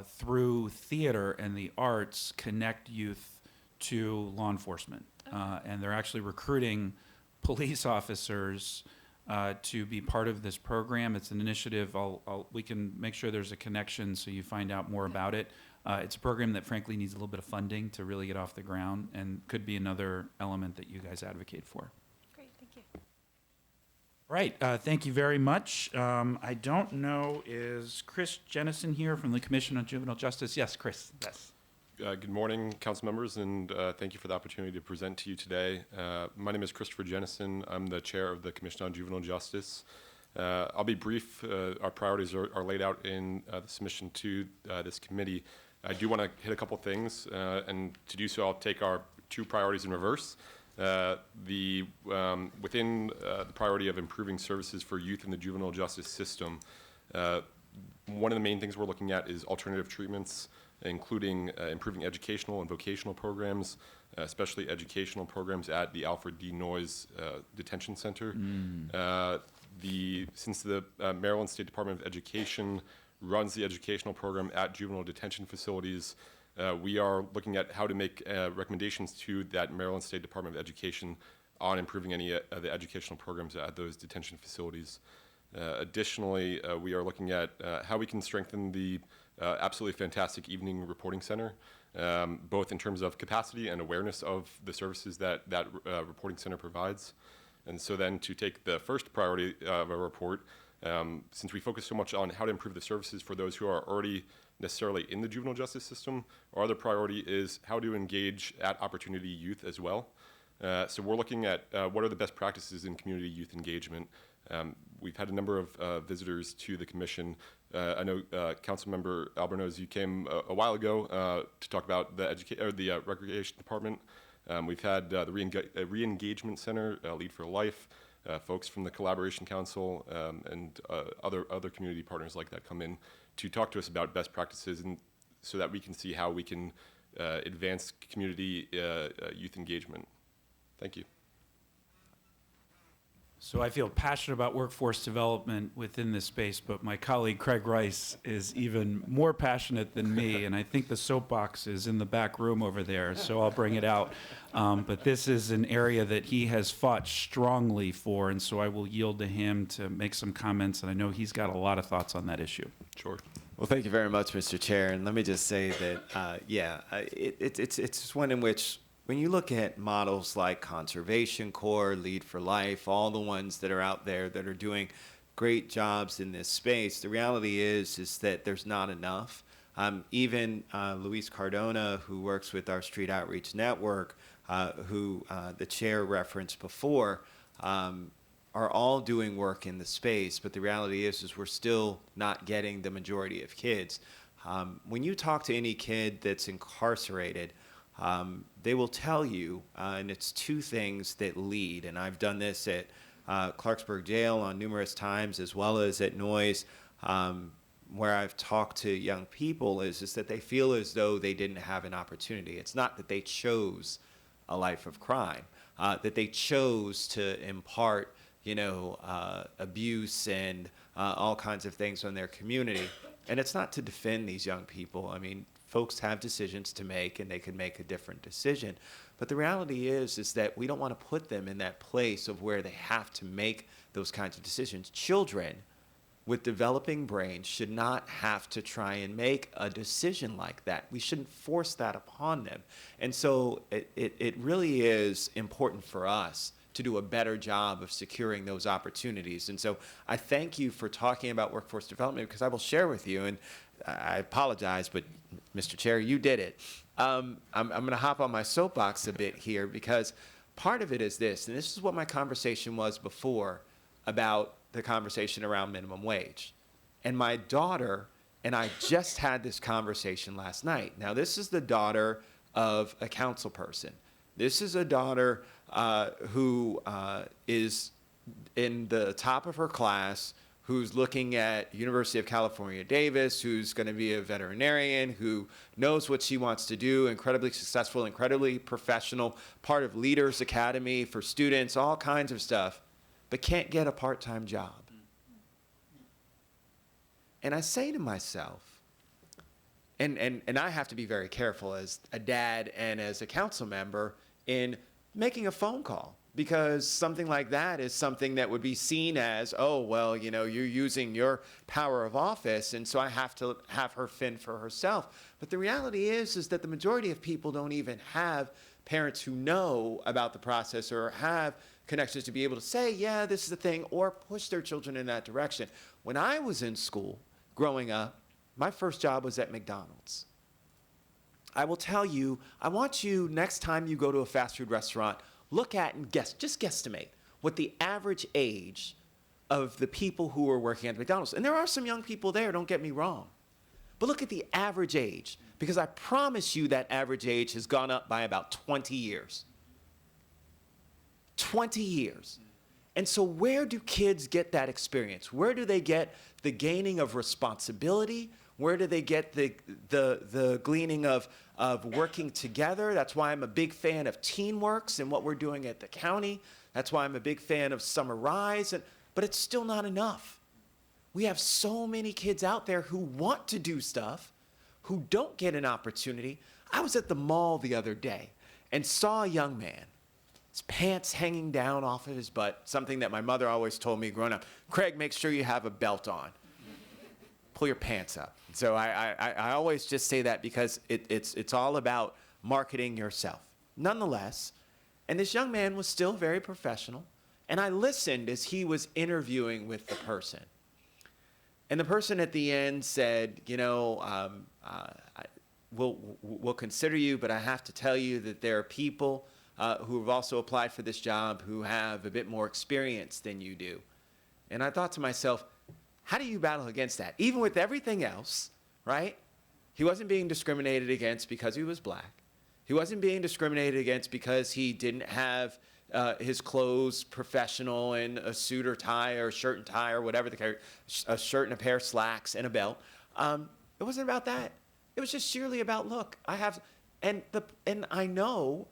through theater and the arts, connect youth to law enforcement. And they're actually recruiting police officers to be part of this program. It's an initiative. We can make sure there's a connection so you find out more about it. It's a program that frankly needs a little bit of funding to really get off the ground and could be another element that you guys advocate for. Great, thank you. Right, thank you very much. I don't know, is Chris Jennison here from the Commission on Juvenile Justice? Yes, Chris, yes. Good morning, council members, and thank you for the opportunity to present to you today. My name is Christopher Jennison. I'm the chair of the Commission on Juvenile Justice. I'll be brief. Our priorities are laid out in the submission to this committee. I do want to hit a couple things, and to do so, I'll take our two priorities in reverse. Within the priority of improving services for youth in the juvenile justice system, one of the main things we're looking at is alternative treatments, including improving educational and vocational programs, especially educational programs at the Alfred D. Noyes Detention Center. Since the Maryland State Department of Education runs the educational program at juvenile detention facilities, we are looking at how to make recommendations to that Maryland State Department of Education on improving any of the educational programs at those detention facilities. Additionally, we are looking at how we can strengthen the absolutely fantastic evening reporting center, both in terms of capacity and awareness of the services that reporting center provides. And so then to take the first priority of our report, since we focus so much on how to improve the services for those who are already necessarily in the juvenile justice system, our other priority is how to engage at opportunity youth as well. So we're looking at what are the best practices in community youth engagement. We've had a number of visitors to the commission. I know Councilmember Albornoz, you came a while ago to talk about the Recreation Department. We've had the Re-Engagement Center, Lead for Life, folks from the Collaboration Council, and other community partners like that come in to talk to us about best practices, and so that we can see how we can advance community youth engagement. Thank you. So I feel passionate about workforce development within this space, but my colleague Craig Rice is even more passionate than me, and I think the soapbox is in the back room over there, so I'll bring it out. But this is an area that he has fought strongly for, and so I will yield to him to make some comments, and I know he's got a lot of thoughts on that issue. Sure. Well, thank you very much, Mr. Chair. And let me just say that, it's one in which when you look at models like Conservation Corps, Lead for Life, all the ones that are out there that are doing great jobs in this space, the reality is that there's not enough. Even Luis Cardona, who works with our Street Outreach Network, who the chair referenced before, are all doing work in the space, but the reality is we're still not getting the majority of kids. When you talk to any kid that's incarcerated, they will tell you, and it's two things that lead, and I've done this at Clarksburg Jail on numerous times, as well as at Noyes, where I've talked to young people, is that they feel as though they didn't have an opportunity. It's not that they chose a life of crime, that they chose to impart, abuse and all kinds of things on their community. And it's not to defend these young people. I mean, folks have decisions to make, and they can make a different decision. But the reality is that we don't want to put them in that place of where they have to make those kinds of decisions. Children with developing brains should not have to try and make a decision like that. We shouldn't force that upon them. And so it really is important for us to do a better job of securing those opportunities. And so I thank you for talking about workforce development, because I will share with you, and I apologize, but Mr. Chair, you did it. I'm going to hop on my soapbox a bit here, because part of it is this, and this is what my conversation was before about the conversation around minimum wage. And my daughter and I just had this conversation last night. Now, this is the daughter of a council person. This is a daughter who is in the top of her class, who's looking at University of California, Davis, who's going to be a veterinarian, who knows what she wants to do, incredibly successful, incredibly professional, part of Leaders Academy for students, all kinds of stuff, but can't get a part-time job. And I say to myself, and I have to be very careful as a dad and as a council member in making a phone call, because something like that is something that would be seen as, oh, well, you know, you're using your power of office, and so I have to have her fend for herself. But the reality is that the majority of people don't even have parents who know about the process or have connections to be able to say, yeah, this is the thing, or push their children in that direction. When I was in school, growing up, my first job was at McDonald's. I will tell you, I want you, next time you go to a fast food restaurant, look at and guess, just guesstimate what the average age of the people who are working at McDonald's. And there are some young people there, don't get me wrong. But look at the average age, because I promise you that average age has gone up by about 20 years. 20 years. And so where do kids get that experience? Where do they get the gaining of responsibility? Where do they get the gleaning of working together? That's why I'm a big fan of TeenWorks and what we're doing at the county. That's why I'm a big fan of Summer Rise. But it's still not enough. We have so many kids out there who want to do stuff, who don't get an opportunity. I was at the mall the other day and saw a young man, his pants hanging down off of his butt, something that my mother always told me growing up. Craig, make sure you have a belt on. Pull your pants up. So I always just say that because it's all about marketing yourself. Nonetheless, and this young man was still very professional, and I listened as he was interviewing with the person. And the person at the end said, you know, we'll consider you, but I have to tell you that there are people who have also applied for this job who have a bit more experience than you do. And I thought to myself, how do you battle against that? Even with everything else, right? He wasn't being discriminated against because he was black. He wasn't being discriminated against because he didn't have his clothes professional in a suit or tie or shirt and tie or whatever, a shirt and a pair of slacks and a belt. It wasn't about that. It was just sheerly about, look, and I know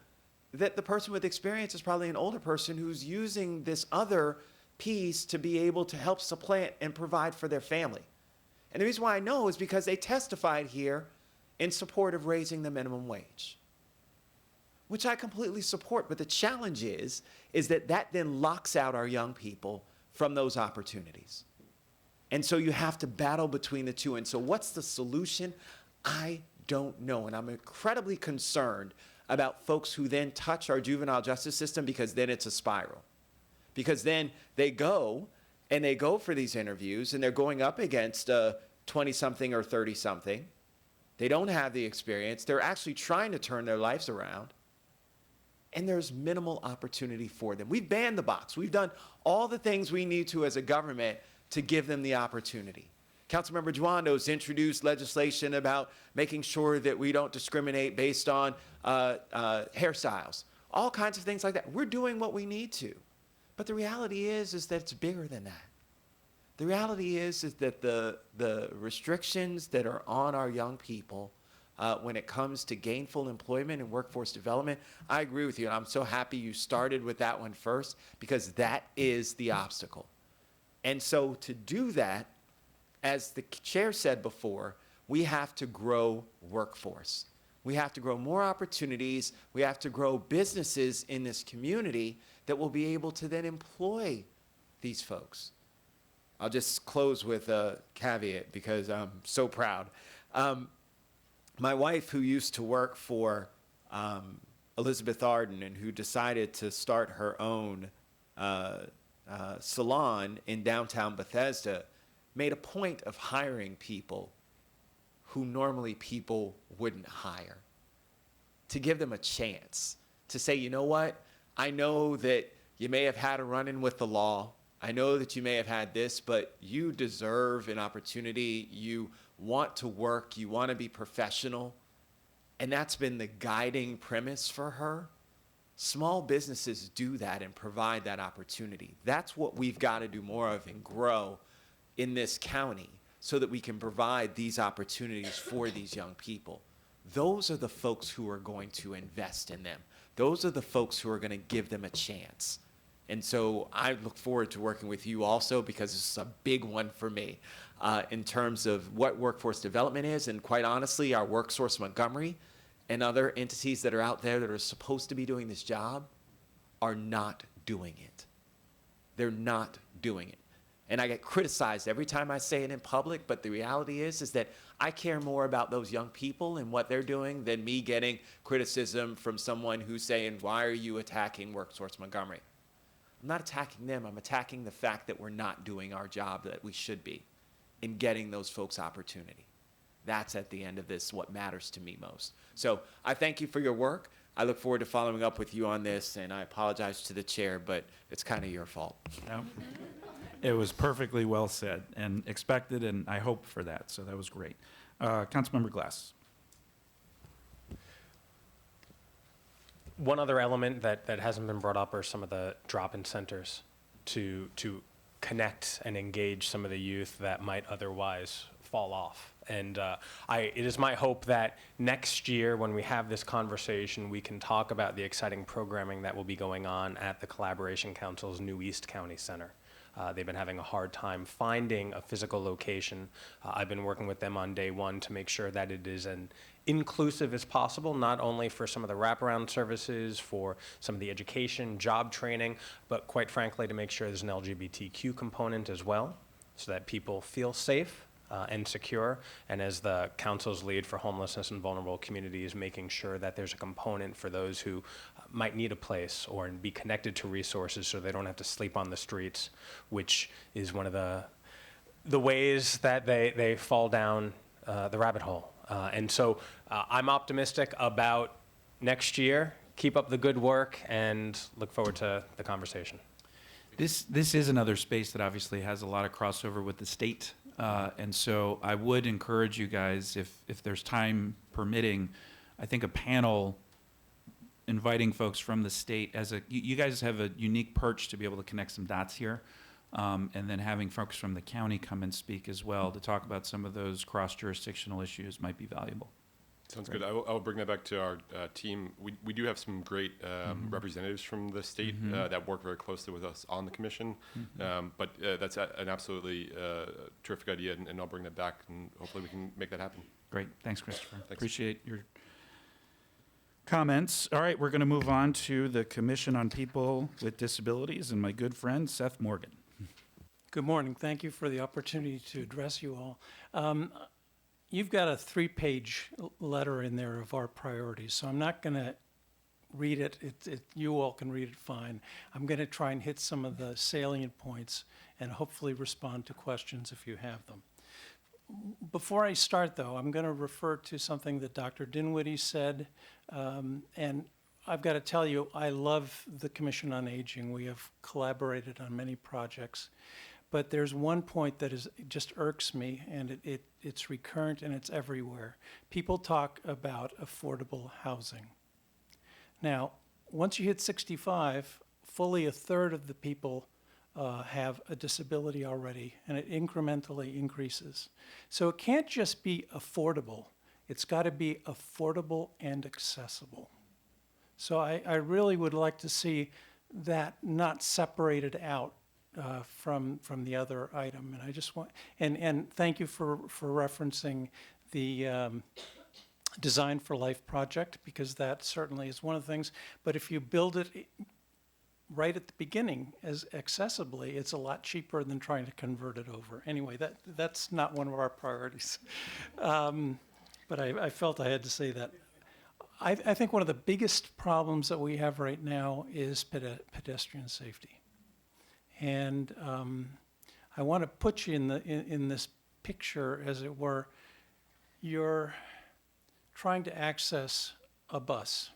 that the person with experience is probably an older person who's using this other piece to be able to help supplant and provide for their family. And the reason why I know is because they testified here in support of raising the minimum wage, which I completely support. But the challenge is that then locks out our young people from those opportunities. And so you have to battle between the two. And so what's the solution? I don't know. And I'm incredibly concerned about folks who then touch our juvenile justice system, because then it's a spiral. Because then they go for these interviews and they're going up against a 20-something or 30-something. They don't have the experience. They're actually trying to turn their lives around. And there's minimal opportunity for them. We've banned the box. We've done all the things we need to as a government to give them the opportunity. Councilmember Juando's introduced legislation about making sure that we don't discriminate based on hairstyles. All kinds of things like that. We're doing what we need to. But the reality is that it's bigger than that. The reality is that the restrictions that are on our young people when it comes to gainful employment and workforce development, I agree with you, and I'm so happy you started with that one first, because that is the obstacle. And so to do that, as the chair said before, we have to grow workforce. We have to grow more opportunities. We have to grow businesses in this community that will be able to then employ these folks. I'll just close with a caveat because I'm so proud. My wife, who used to work for Elizabeth Arden and who decided to start her own salon in downtown Bethesda, made a point of hiring people who normally people wouldn't hire, to give them a chance, to say, you know what, I know that you may have had a run-in with the law. I know that you may have had this, but you deserve an opportunity. You want to work, you want to be professional. And that's been the guiding premise for her. Small businesses do that and provide that opportunity. That's what we've got to do more of and grow in this county so that we can provide these opportunities for these young people. Those are the folks who are going to invest in them. Those are the folks who are going to give them a chance. And so I look forward to working with you also, because this is a big one for me in terms of what workforce development is. And quite honestly, our WorkSource Montgomery and other entities that are out there that are supposed to be doing this job are not doing it. They're not doing it. And I get criticized every time I say it in public, but the reality is that I care more about those young people and what they're doing than me getting criticism from someone who's saying, why are you attacking WorkSource Montgomery? I'm not attacking them. I'm attacking the fact that we're not doing our job that we should be in getting those folks opportunity. That's at the end of this what matters to me most. So I thank you for your work. I look forward to following up with you on this, and I apologize to the chair, but it's kind of your fault. No. It was perfectly well said and expected, and I hoped for that, so that was great. Councilmember Glass. One other element that hasn't been brought up are some of the drop-in centers to connect and engage some of the youth that might otherwise fall off. And it is my hope that next year, when we have this conversation, we can talk about the exciting programming that will be going on at the Collaboration Council's new East County Center. They've been having a hard time finding a physical location. I've been working with them on day one to make sure that it is as inclusive as possible, not only for some of the wraparound services, for some of the education, job training, but quite frankly, to make sure there's an LGBTQ component as well, so that people feel safe and secure. And as the council's lead for homelessness and vulnerable communities, making sure that there's a component for those who might need a place or be connected to resources so they don't have to sleep on the streets, which is one of the ways that they fall down the rabbit hole. And so I'm optimistic about next year. Keep up the good work and look forward to the conversation. This is another space that obviously has a lot of crossover with the state. And so I would encourage you guys, if there's time permitting, I think a panel inviting folks from the state you guys have a unique perch to be able to connect some dots here. And then having folks from the county come and speak as well to talk about some of those cross-jurisdictional issues might be valuable. Sounds good. I will bring that back to our team. We do have some great representatives from the state that work very closely with us on the commission. But that's an absolutely terrific idea, and I'll bring that back, and hopefully we can make that happen. Great. Thanks, Christopher. Thanks. Appreciate your comments. All right, we're going to move on to the Commission on People with Disabilities and my good friend, Seth Morgan. Good morning. Thank you for the opportunity to address you all. You've got a 3-page letter in there of our priorities, so I'm not going to read it. You all can read it fine. I'm going to try and hit some of the salient points and hopefully respond to questions if you have them. Before I start, though, I'm going to refer to something that Dr. Dinwiddie said, and I've got to tell you, I love the Commission on Aging. We have collaborated on many projects. But there's one point that just irks me, and it's recurrent and it's everywhere. People talk about affordable housing. Now, once you hit 65, fully a third of the people have a disability already, and it incrementally increases. So it can't just be affordable. It's got to be affordable and accessible. So I really would like to see that not separated out from the other item, and I just want and thank you for referencing the Design for Life project, because that certainly is one of the things. But if you build it right at the beginning as accessibly, it's a lot cheaper than trying to convert it over. Anyway, that's not one of our priorities, but I felt I had to say that. I think one of the biggest problems that we have right now is pedestrian safety. And I want to put you in this picture, as it were. You're trying to access a bus,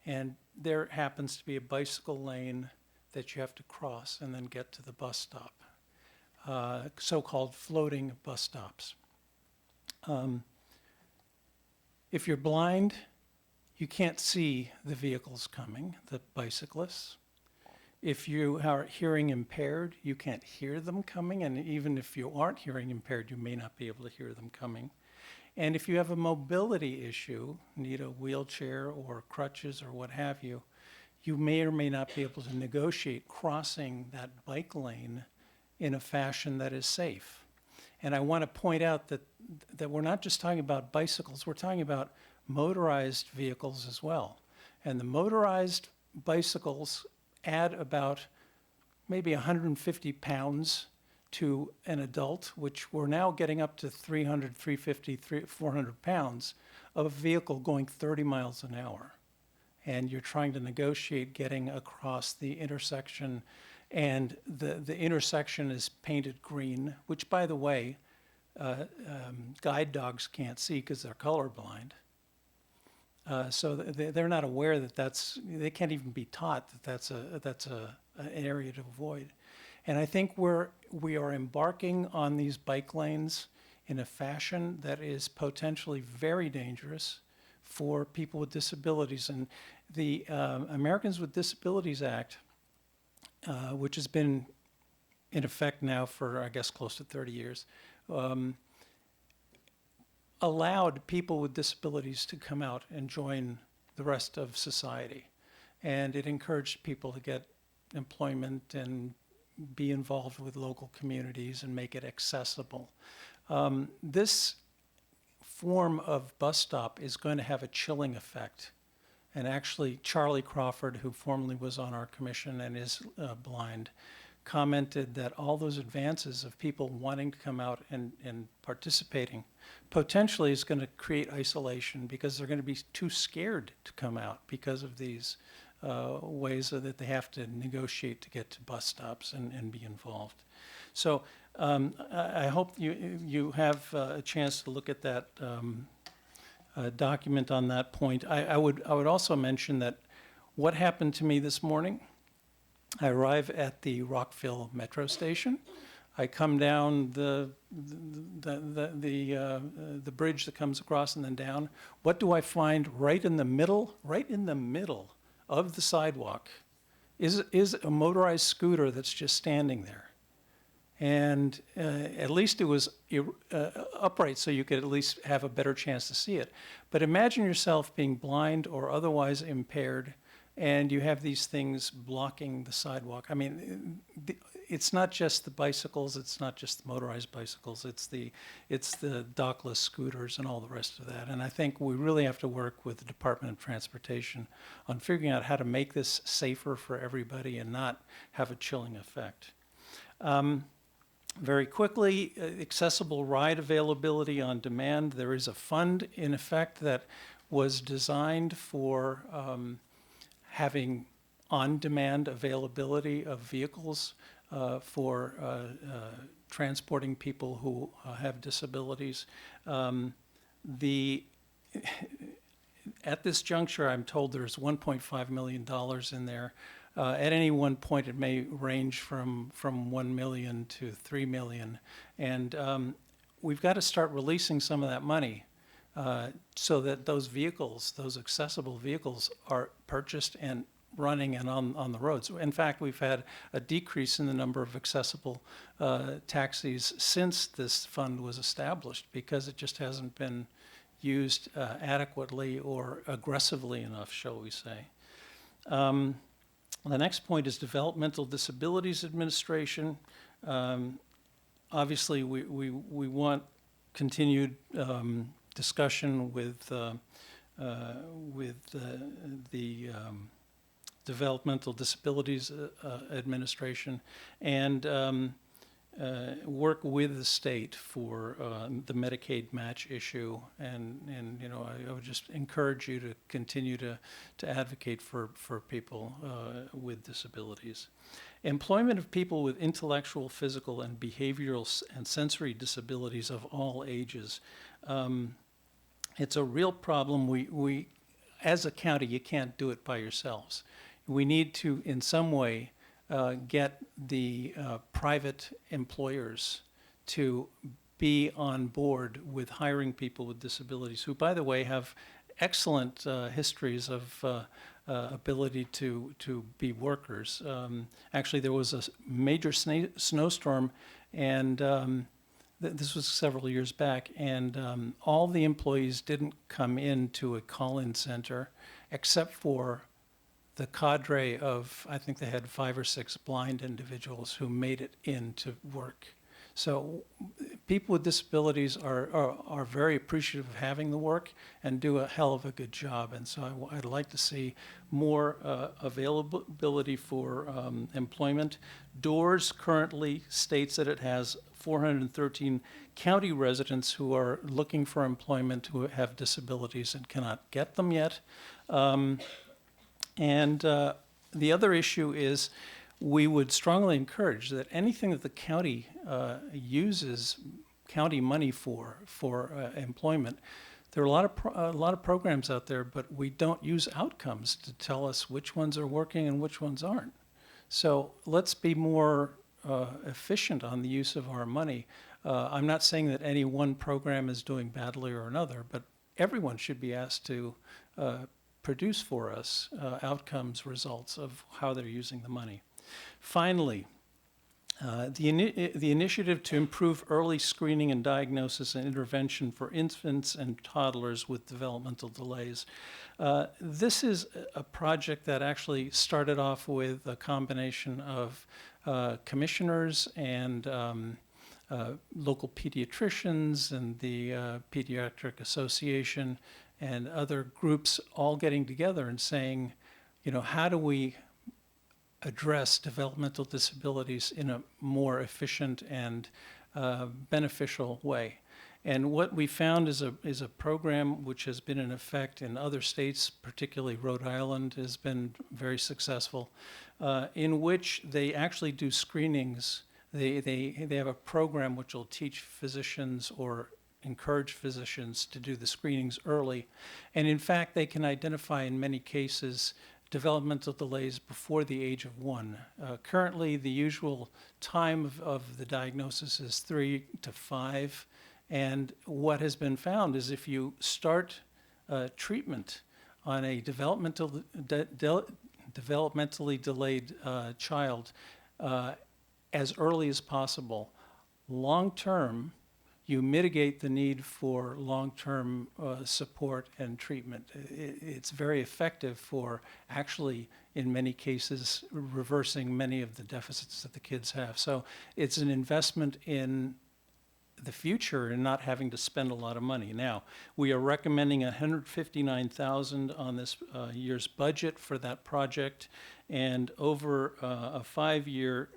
and there happens to be a bicycle lane that you have to cross and then get to the bus stop, so-called floating bus stops. If you're blind, you can't see the vehicles coming, the bicyclists. If you are hearing impaired, you can't hear them coming, and even if you aren't hearing impaired, you may not be able to hear them coming. And if you have a mobility issue, need a wheelchair or crutches or what have you, you may or may not be able to negotiate crossing that bike lane in a fashion that is safe. And I want to point out that we're not just talking about bicycles, we're talking about motorized vehicles as well. And the motorized bicycles add about maybe 150 pounds to an adult, which we're now getting up to 300, 350, 400 pounds of a vehicle going 30 miles an hour. And you're trying to negotiate getting across the intersection, and the intersection is painted green, which, by the way, guide dogs can't see because they're colorblind. So they're not aware that they can't even be taught that that's an area to avoid. And I think we are embarking on these bike lanes in a fashion that is potentially very dangerous for people with disabilities. And the Americans with Disabilities Act, which has been in effect now for, I guess, close to 30 years, allowed people with disabilities to come out and join the rest of society. And it encouraged people to get employment and be involved with local communities and make it accessible. This form of bus stop is going to have a chilling effect. And actually, Charlie Crawford, who formerly was on our commission and is blind, commented that all those advances of people wanting to come out and participating potentially is going to create isolation because they're going to be too scared to come out because of these ways that they have to negotiate to get to bus stops and be involved. So I hope you have a chance to look at that document on that point. I would also mention that what happened to me this morning, I arrive at the Rockville metro station. I come down the bridge that comes across and then down. What do I find right in the middle of the sidewalk is a motorized scooter that's just standing there. And at least it was upright so you could at least have a better chance to see it. But imagine yourself being blind or otherwise impaired, and you have these things blocking the sidewalk. I mean, it's not just the bicycles, it's not just the motorized bicycles, it's the dockless scooters and all the rest of that. And I think we really have to work with the Department of Transportation on figuring out how to make this safer for everybody and not have a chilling effect. Very quickly, accessible ride availability on demand. There is a fund in effect that was designed for having on-demand availability of vehicles for transporting people who have disabilities. At this juncture, I'm told there's $1.5 million in there. At any one point, it may range from $1 million to $3 million. And we've got to start releasing some of that money so that those vehicles, those accessible vehicles, are purchased and running and on the roads. In fact, we've had a decrease in the number of accessible taxis since this fund was established because it just hasn't been used adequately or aggressively enough, shall we say. The next point is Developmental Disabilities Administration. Obviously, we want continued discussion with the Developmental Disabilities Administration and work with the state for the Medicaid match issue. And you know, I would just encourage you to continue to advocate for people with disabilities. Employment of people with intellectual, physical, and behavioral and sensory disabilities of all ages. It's a real problem. We, as a county, you can't do it by yourselves. We need to, in some way, get the private employers to be on board with hiring people with disabilities, who, by the way, have excellent histories of ability to be workers. Actually, there was a major snowstorm, and this was several years back, and all the employees didn't come into a call-in center except for the cadre of, I think they had 5 or 6 blind individuals who made it in to work. So people with disabilities are very appreciative of having the work and do a hell of a good job. And so I'd like to see more availability for employment. DOORS currently states that it has 413 county residents who are looking for employment who have disabilities and cannot get them yet. The other issue is we would strongly encourage that anything that the county uses county money for employment, there are a lot of programs out there, but we don't use outcomes to tell us which ones are working and which ones aren't. So let's be more efficient on the use of our money. I'm not saying that any one program is doing badly or another, but everyone should be asked to produce for us outcomes, results of how they're using the money. Finally, the initiative to improve early screening and diagnosis and intervention for infants and toddlers with developmental delays. This is a project that actually started off with a combination of commissioners and local pediatricians and the Pediatric Association and other groups all getting together and saying, you know, how do we address developmental disabilities in a more efficient and beneficial way. And what we found is a program which has been in effect in other states, particularly Rhode Island has been very successful, in which they actually do screenings. They have a program which will teach physicians or encourage physicians to do the screenings early. And in fact, they can identify in many cases developmental delays before the age of 1. Currently, the usual time of the diagnosis is 3 to 5. And what has been found is if you start treatment on a developmentally delayed child as early as possible, long-term, you mitigate the need for long-term support and treatment. It's very effective for actually, in many cases, reversing many of the deficits that the kids have. So it's an investment in the future and not having to spend a lot of money. Now, we are recommending $159,000 on this year's budget for that project, and over a 5-year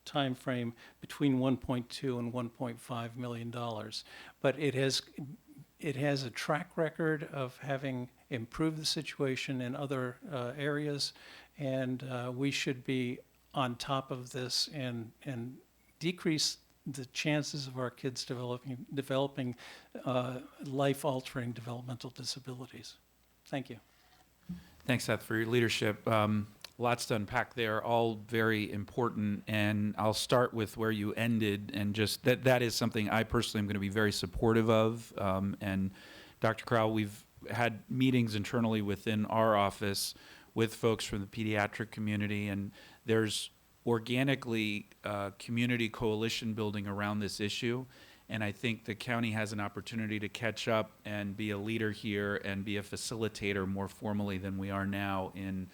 time frame between $1.2 and $1.5 million. But it has a track record of having improved the situation in other areas, and we should be on top of this and decrease the chances of our kids developing life-altering developmental disabilities. Thank you. Thanks, Seth, for your leadership. Lots to unpack there, all very important, and I'll start with where you ended, and just that is something I personally am going to be very supportive of. And Dr. Crowell, we've had meetings internally within our office with folks from the pediatric community, and there's organically community coalition building around this issue, and I think the county has an opportunity to catch up and be a leader here and be a facilitator more formally than we are now in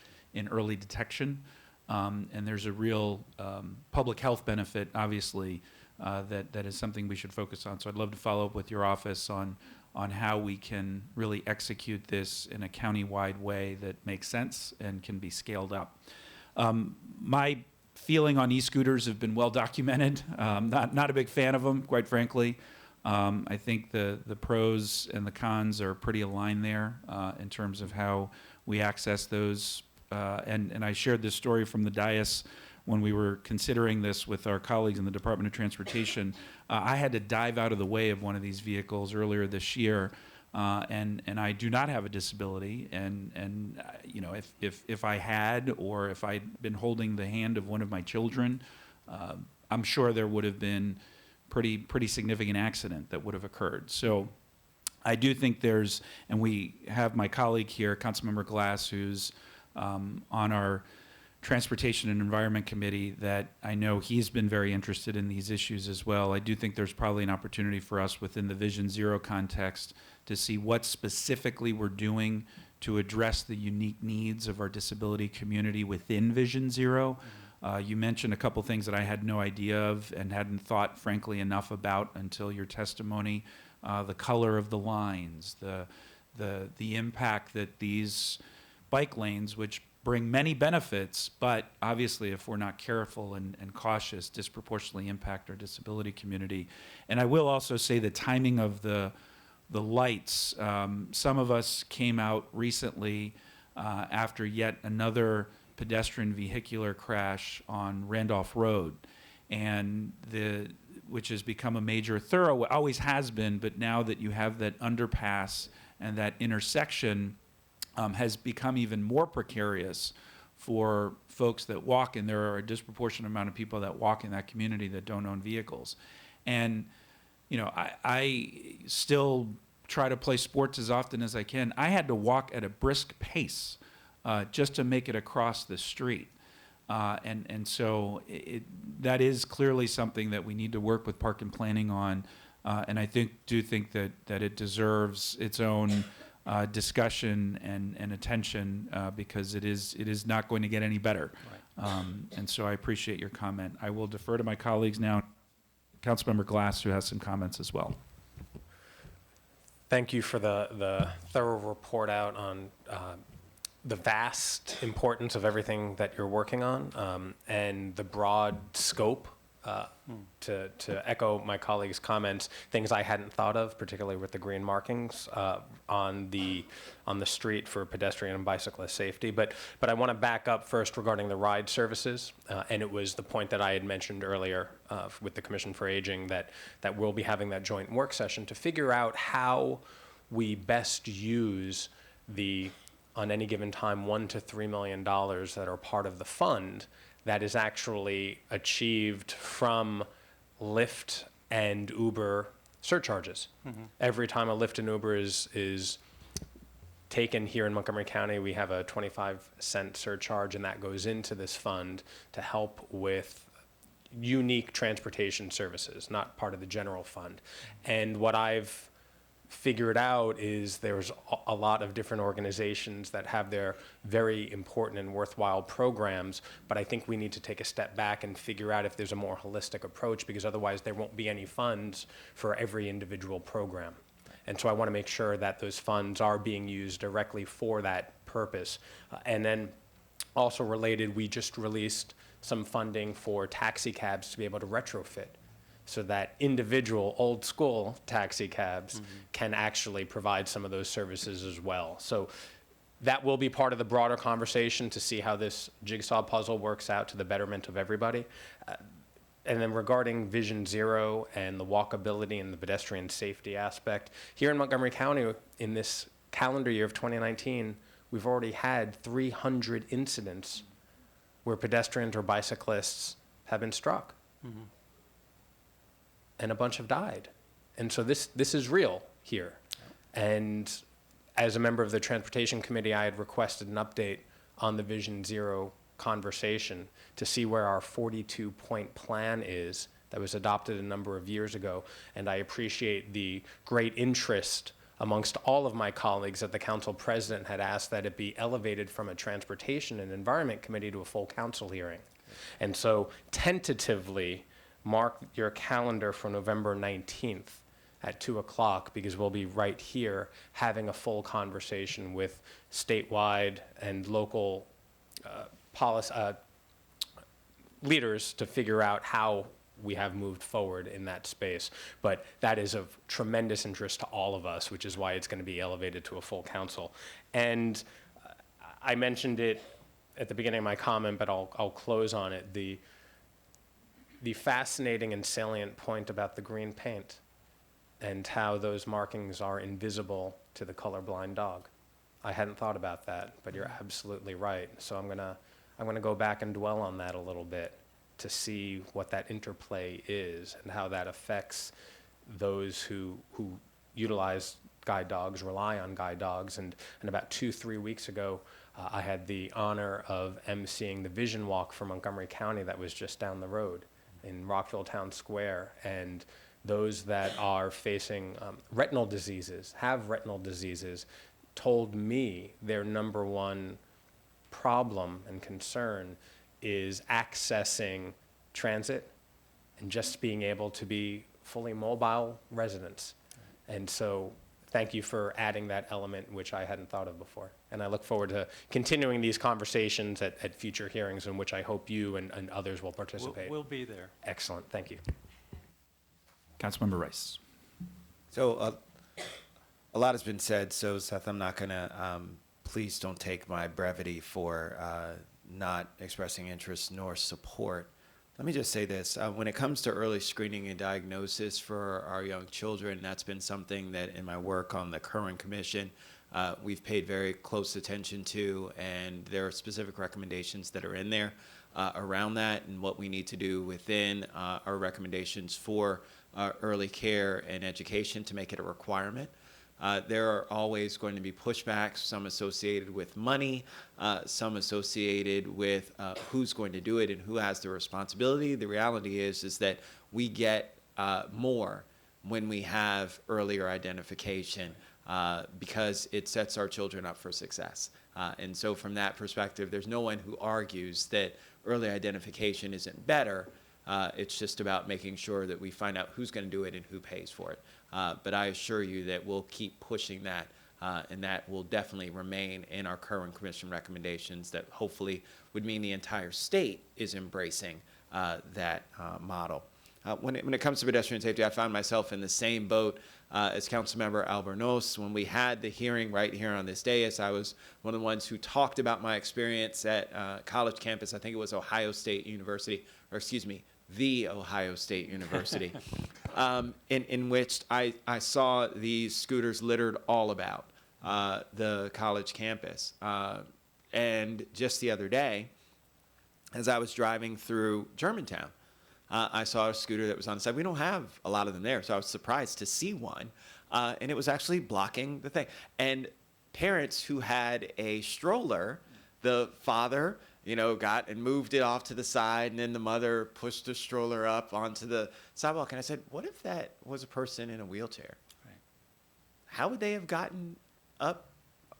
early detection. And there's a real public health benefit, obviously, that is something we should focus on. So I'd love to follow up with your office on how we can really execute this in a county-wide way that makes sense and can be scaled up. My feeling on e-scooters have been well documented. Not a big fan of them, quite frankly. I think the pros and the cons are pretty aligned there in terms of how we access those. And I shared this story from the dais when we were considering this with our colleagues in the Department of Transportation. I had to dive out of the way of one of these vehicles earlier this year and I do not have a disability. And you know, if I had, or if I'd been holding the hand of one of my children, I'm sure there would have been pretty significant accident that would have occurred. So I do think there's, and we have my colleague here, Councilmember Glass, who's on our Transportation and Environment Committee, that I know he's been very interested in these issues as well. I do think there's probably an opportunity for us within the Vision Zero context to see what specifically we're doing to address the unique needs of our disability community within Vision Zero. You mentioned a couple things that I had no idea of and hadn't thought, frankly, enough about until your testimony. The color of the lines, the impact that these bike lanes, which bring many benefits, but obviously if we're not careful and cautious, disproportionately impact our disability community. And I will also say the timing of the lights. Some of us came out recently after yet another pedestrian vehicular crash on Randolph Road, and which has become a major thoroughway, always has been, but now that you have that underpass and that intersection, has become even more precarious for folks that walk, and there are a disproportionate amount of people that walk in that community that don't own vehicles. And you know, I still try to play sports as often as I can. I had to walk at a brisk pace just to make it across the street. And so that is clearly something that we need to work with Park and Planning on. And I do think that it deserves its own discussion and attention because it is not going to get any better. Right. And so I appreciate your comment. I will defer to my colleagues now. Councilmember Glass, who has some comments as well. Thank you for the thorough report out on the vast importance of everything that you're working on and the broad scope. To echo my colleague's comments, things I hadn't thought of, particularly with the green markings on the street for pedestrian and bicyclist safety. But I want to back up first regarding the ride services, and it was the point that I had mentioned earlier with the Commission for Aging that we'll be having that joint work session to figure out how we best use the, on any given time, $1 to $3 million that are part of the fund that is actually achieved from Lyft and Uber surcharges. Mm-hmm. Every time a Lyft and Uber is taken here in Montgomery County, we have a 25-cent surcharge, and that goes into this fund to help with unique transportation services, not part of the general fund. And what I've figured out is there's a lot of different organizations that have their very important and worthwhile programs, but I think we need to take a step back and figure out if there's a more holistic approach, because otherwise there won't be any funds for every individual program. And so I want to make sure that those funds are being used directly for that purpose. And then also related, we just released some funding for taxi cabs to be able to retrofit, so that individual old school taxi cabs can actually provide some of those services as well. So that will be part of the broader conversation to see how this jigsaw puzzle works out to the betterment of everybody. And then regarding Vision Zero and the walkability and the pedestrian safety aspect, here in Montgomery County in this calendar year of 2019, we've already had 300 incidents where pedestrians or bicyclists have been struck. Mm-hmm. And a bunch have died. And so this is real here. And as a member of the Transportation Committee, I had requested an update on the Vision Zero conversation to see where our 42-point plan is that was adopted a number of years ago. And I appreciate the great interest amongst all of my colleagues that the council president had asked that it be elevated from a Transportation and Environment Committee to a full council hearing. And so tentatively, mark your calendar for November 19th at 2 o'clock, because we'll be right here having a full conversation with statewide and local policy leaders to figure out how we have moved forward in that space. But that is of tremendous interest to all of us, which is why it's going to be elevated to a full council. And I mentioned it at the beginning of my comment, but I'll close on it. The fascinating and salient point about the green paint and how those markings are invisible to the colorblind dog. I hadn't thought about that, but you're absolutely right. So I'm gonna go back and dwell on that a little bit to see what that interplay is and how that affects those who utilize guide dogs, rely on guide dogs. And about 2-3 weeks ago, I had the honor of emceeing the Vision Walk for Montgomery County that was just down the road in Rockville Town Square. And those that are facing retinal diseases, have retinal diseases, told me their number one problem and concern is accessing transit and just being able to be fully mobile residents. And so thank you for adding that element, which I hadn't thought of before. And I look forward to continuing these conversations at future hearings in which I hope you and others will participate. We'll be there. Excellent, thank you. Councilmember Rice. So a lot has been said, so Seth, I'm not gonna, please don't take my brevity for not expressing interest nor support. Let me just say this, when it comes to early screening and diagnosis for our young children, that's been something that in my work on the current commission, we've paid very close attention to, and there are specific recommendations that are in there around that and what we need to do within our recommendations for early care and education to make it a requirement. There are always going to be pushbacks, some associated with money, some associated with who's going to do it and who has the responsibility. The reality is that we get more when we have earlier identification because it sets our children up for success. And so from that perspective, there's no one who argues that early identification isn't better. It's just about making sure that we find out who's going to do it and who pays for it. But I assure you that we'll keep pushing that, and that will definitely remain in our current commission recommendations that hopefully would mean the entire state is embracing that model. When it comes to pedestrian safety, I found myself in the same boat as Councilmember Albornoz. When we had the hearing right here on this dais, I was one of the ones who talked about my experience at college campus. I think it was Ohio State University, or excuse me, the Ohio State University, in which I saw these scooters littered all about the college campus. And just the other day, as I was driving through Germantown, I saw a scooter that was on the side. We don't have a lot of them there, so I was surprised to see one. And it was actually blocking the thing. And parents who had a stroller, the father, got and moved it off to the side, and then the mother pushed the stroller up onto the sidewalk. And I said, what if that was a person in a wheelchair? Right. How would they have gotten up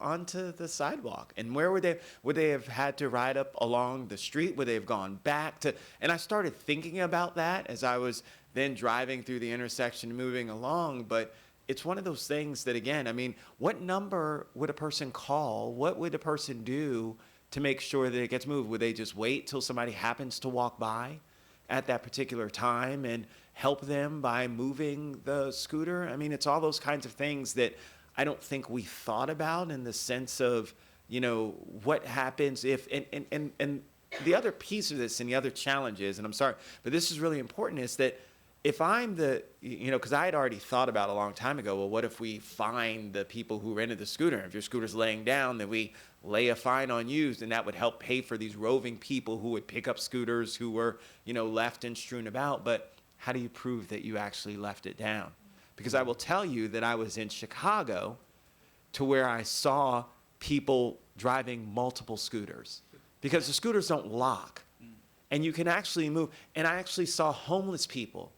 onto the sidewalk? And where would they have had to ride up along the street? Would they have gone back to? And I started thinking about that as I was then driving through the intersection, moving along. But it's one of those things that, again, I mean, what number would a person call? What would a person do to make sure that it gets moved? Would they just wait till somebody happens to walk by at that particular time and help them by moving the scooter? I mean, it's all those kinds of things that I don't think we thought about in the sense of, what happens if, and the other piece of this and the other challenge is, and I'm sorry, but this is really important, is that if I'm because I had already thought about a long time ago, well, what if we fine the people who rented the scooter? If your scooter's laying down, then we lay a fine on you, and that would help pay for these roving people who would pick up scooters who were, left and strewn about. But how do you prove that you actually left it down? Because I will tell you that I was in Chicago to where I saw people driving multiple scooters because the scooters don't lock and you can actually move. And I actually saw homeless people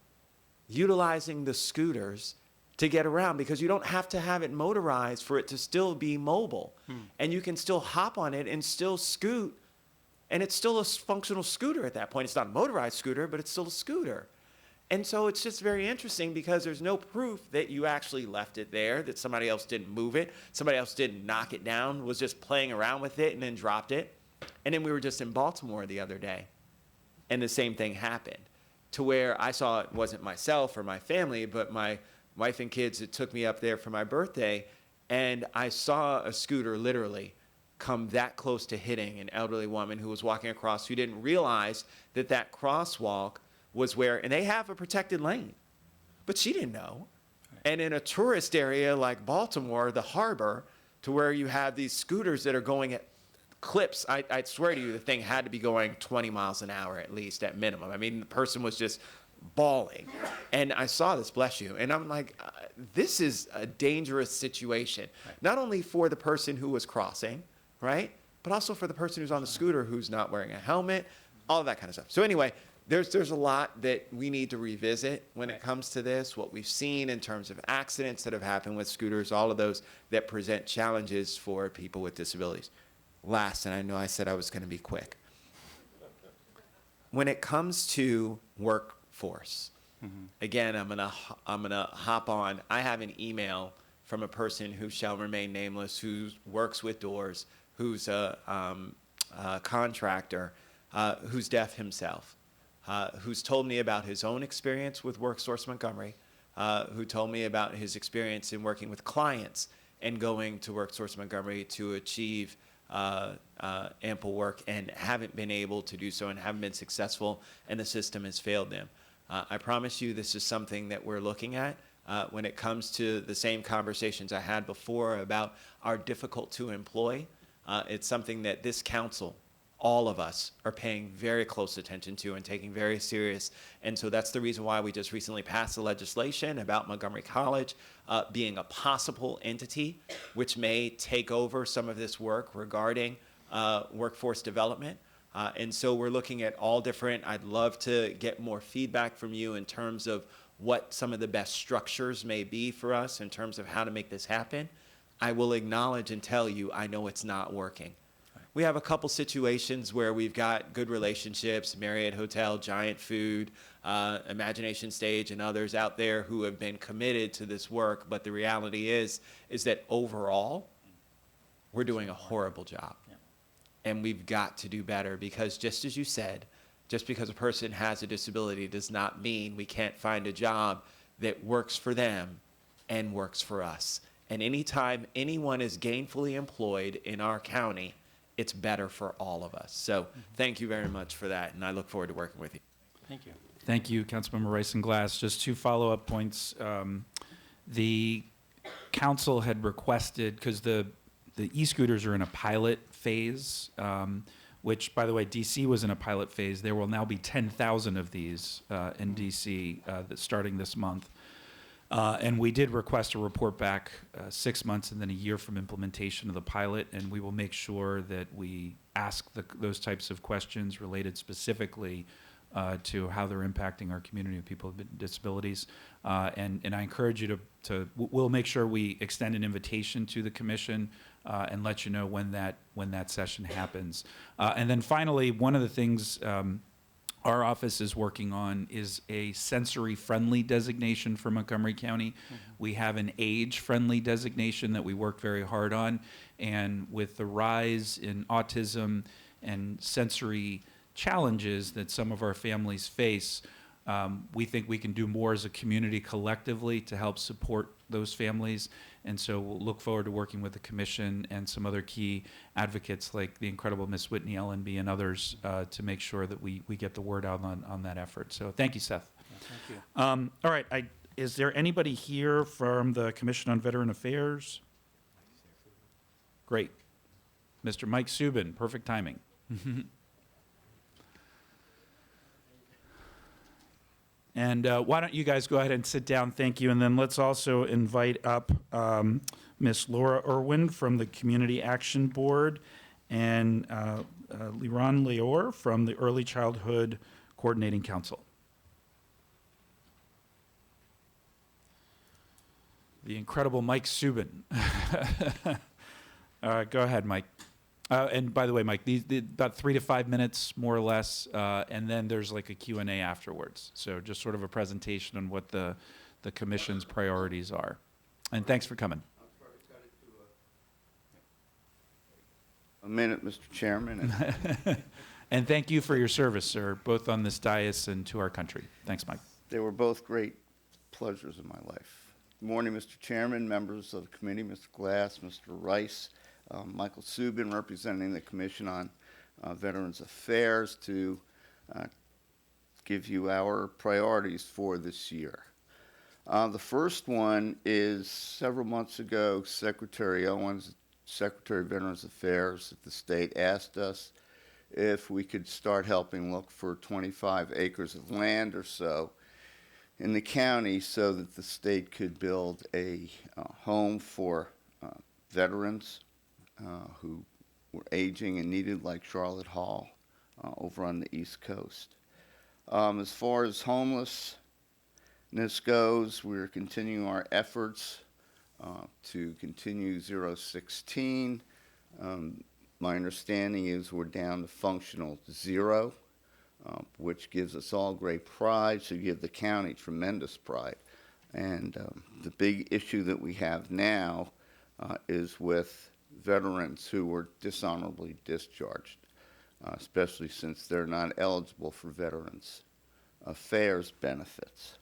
utilizing the scooters to get around because you don't have to have it motorized for it to still be mobile. And you can still hop on it and still scoot. And it's still a functional scooter at that point. It's not a motorized scooter, but it's still a scooter. And so it's just very interesting because there's no proof that you actually left it there, that somebody else didn't move it, somebody else didn't knock it down, was just playing around with it and then dropped it. And then we were just in Baltimore the other day, and the same thing happened, to where I saw it wasn't myself or my family, but my wife and kids that took me up there for my birthday, and I saw a scooter literally come that close to hitting an elderly woman who was walking across, who didn't realize that that crosswalk was where, and they have a protected lane, but she didn't know. And in a tourist area like Baltimore, the harbor, to where you have these scooters that are going at clips, I'd swear to you, the thing had to be going 20 miles an hour at least, at minimum. I mean, the person was just bawling. And I saw this, bless you, and I'm like, this is a dangerous situation, not only for the person who was crossing, right, but also for the person who's on the scooter who's not wearing a helmet, all of that kind of stuff. So anyway, there's a lot that we need to revisit when it comes to this, what we've seen in terms of accidents that have happened with scooters, all of those that present challenges for people with disabilities. Last, and I know I said I was going to be quick. When it comes to workforce, again, I'm gonna hop on. I have an email from a person who shall remain nameless, who works with doors, who's a contractor, who's deaf himself, who's told me about his own experience with WorkSource Montgomery, who told me about his experience in working with clients and going to WorkSource Montgomery to achieve ample work and haven't been able to do so and haven't been successful, and the system has failed them. I promise you this is something that we're looking at when it comes to the same conversations I had before about our difficult to employ. It's something that this council, all of us, are paying very close attention to and taking very serious. And so that's the reason why we just recently passed the legislation about Montgomery College being a possible entity which may take over some of this work regarding workforce development. And so we're looking at all different, I'd love to get more feedback from you in terms of what some of the best structures may be for us in terms of how to make this happen. I will acknowledge and tell you, I know it's not working. We have a couple situations where we've got good relationships, Marriott Hotel, Giant Food, Imagination Stage, and others out there who have been committed to this work. But the reality is that overall, we're doing a horrible job. And we've got to do better, because just as you said, just because a person has a disability does not mean we can't find a job that works for them and works for us. And anytime anyone is gainfully employed in our county, it's better for all of us. So thank you very much for that, and I look forward to working with you. Thank you. Thank you, Councilmember Rice and Glass. Just two follow-up points. The council had requested, because the e-scooters are in a pilot phase, which, by the way, DC was in a pilot phase. There will now be 10,000 of these in DC starting this month. And we did request a report back 6 months and then a year from implementation of the pilot, and we will make sure that we ask those types of questions related specifically to how they're impacting our community of people with disabilities. And I encourage you we'll make sure we extend an invitation to the commission and let you know when that session happens. And then finally, one of the things our office is working on is a sensory-friendly designation for Montgomery County. We have an age-friendly designation that we work very hard on, and with the rise in autism and sensory challenges that some of our families face, we think we can do more as a community collectively to help support those families. And so we'll look forward to working with the commission and some other key advocates like the incredible Miss Whitney Ellenby and others to make sure that we get the word out on that effort. So thank you, Seth. Thank you. All right, is there anybody here from the Commission on Veteran Affairs? Great. Mr. Mike Subin, perfect timing. And why don't you guys go ahead and sit down, thank you. And then let's also invite up Miss Laura Irwin from the Community Action Board and Liron Leor from the Early Childhood Coordinating Council. The incredible Mike Subin. Go ahead, Mike. And by the way, Mike, these about 3 to 5 minutes, more or less, and then there's like a Q&A afterwards. So just sort of a presentation on what the commission's priorities are. And thanks for coming. I'll try to cut it to a minute, Mr. Chairman. And thank you for your service, sir, both on this dais and to our country. Thanks, Mike. They were both great pleasures in my life. Good morning, Mr. Chairman, members of the committee, Mr. Glass, Mr. Rice. Michael Subin, representing the Commission on Veterans Affairs, to give you our priorities for this year. The first one is several months ago, Secretary Owens, Secretary of Veterans Affairs at the state, asked us if we could start helping look for 25 acres of land or so in the county so that the state could build a home for veterans who were aging and needed, like Charlotte Hall over on the East Coast. As far as homelessness goes, we're continuing our efforts to continue 016. My understanding is we're down to functional 0, which gives us all great pride, should give the county tremendous pride. And the big issue that we have now is with veterans who were dishonorably discharged, especially since they're not eligible for Veterans Affairs benefits.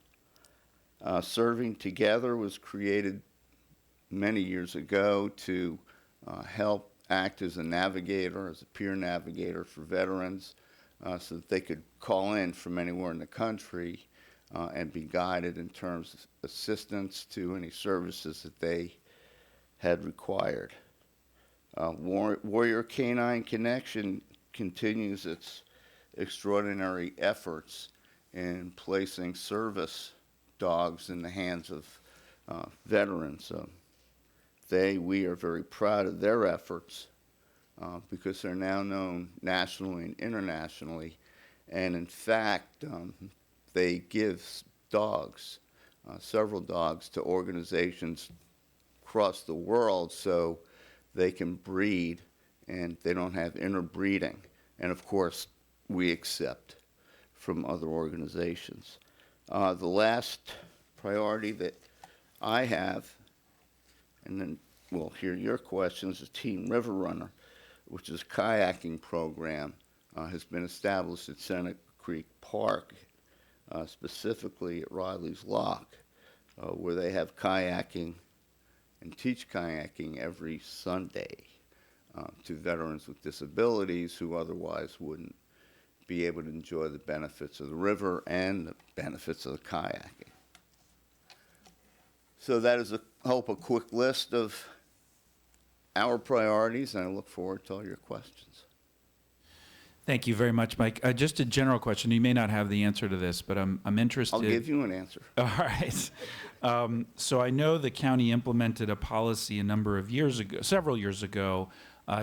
Serving Together was created many years ago to help act as a navigator, as a peer navigator for veterans, so that they could call in from anywhere in the country and be guided in terms of assistance to any services that they had required. Warrior Canine Connection continues its extraordinary efforts in placing service dogs in the hands of veterans. We are very proud of their efforts because they're now known nationally and internationally. And in fact, they give dogs, several dogs, to organizations across the world so they can breed and they don't have interbreeding. And of course, we accept from other organizations. The last priority that I have, and then we'll hear your questions, is Team River Runner, which is a kayaking program, has been established at Center Creek Park, specifically at Riley's Lock, where they have kayaking and teach kayaking every Sunday to veterans with disabilities who otherwise wouldn't be able to enjoy the benefits of the river and the benefits of the kayaking. So that is, I hope, a quick list of our priorities, and I look forward to all your questions. Thank you very much, Mike. Just a general question. You may not have the answer to this, but I'm interested. I'll give you an answer. All right. So I know the county implemented a policy a number of years ago, several years ago,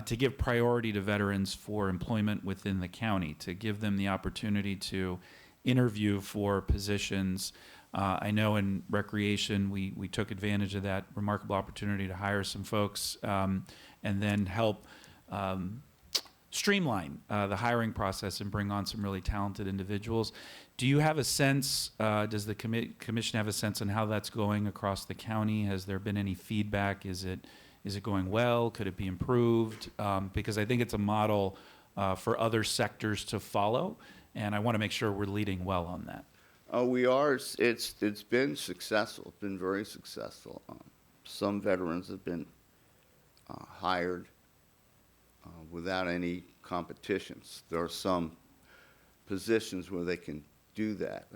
to give priority to veterans for employment within the county, to give them the opportunity to interview for positions. I know in recreation, we took advantage of that remarkable opportunity to hire some folks and then help streamline the hiring process and bring on some really talented individuals. Do you have a sense, does the commission have a sense on how that's going across the county? Has there been any feedback? Is it going well? Could it be improved? Because I think it's a model for other sectors to follow, and I want to make sure we're leading well on that. We are. It's been successful. It's been very successful. Some veterans have been hired without any competitions. There are some positions where they can do that.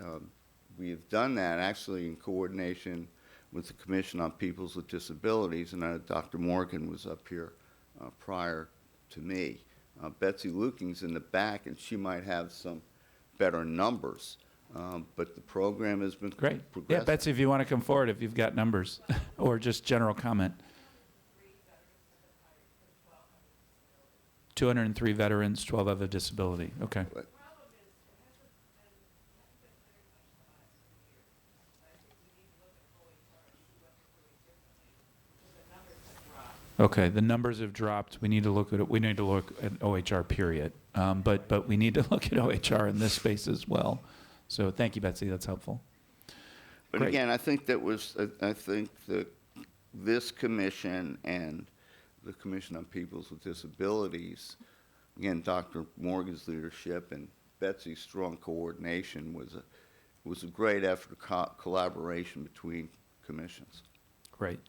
We have done that actually in coordination with the Commission on Peoples with Disabilities, and Dr. Morgan was up here prior to me. Betsy Luking's in the back, and she might have some better numbers, but the program has been Great. Yeah, progressive. Betsy, if you want to come forward, if you've got numbers or just general comment. 203 veterans, 12 have a disability. Okay. Right. Okay, the numbers have dropped. We need to look at it. We need to look at OHR period, but we need to look at OHR in this space as well. So thank you, Betsy. That's helpful. But Great. again, I think that this commission and the Commission on Peoples with Disabilities, again, Dr. Morgan's leadership and Betsy's strong coordination was a great effort of collaboration between commissions. Great.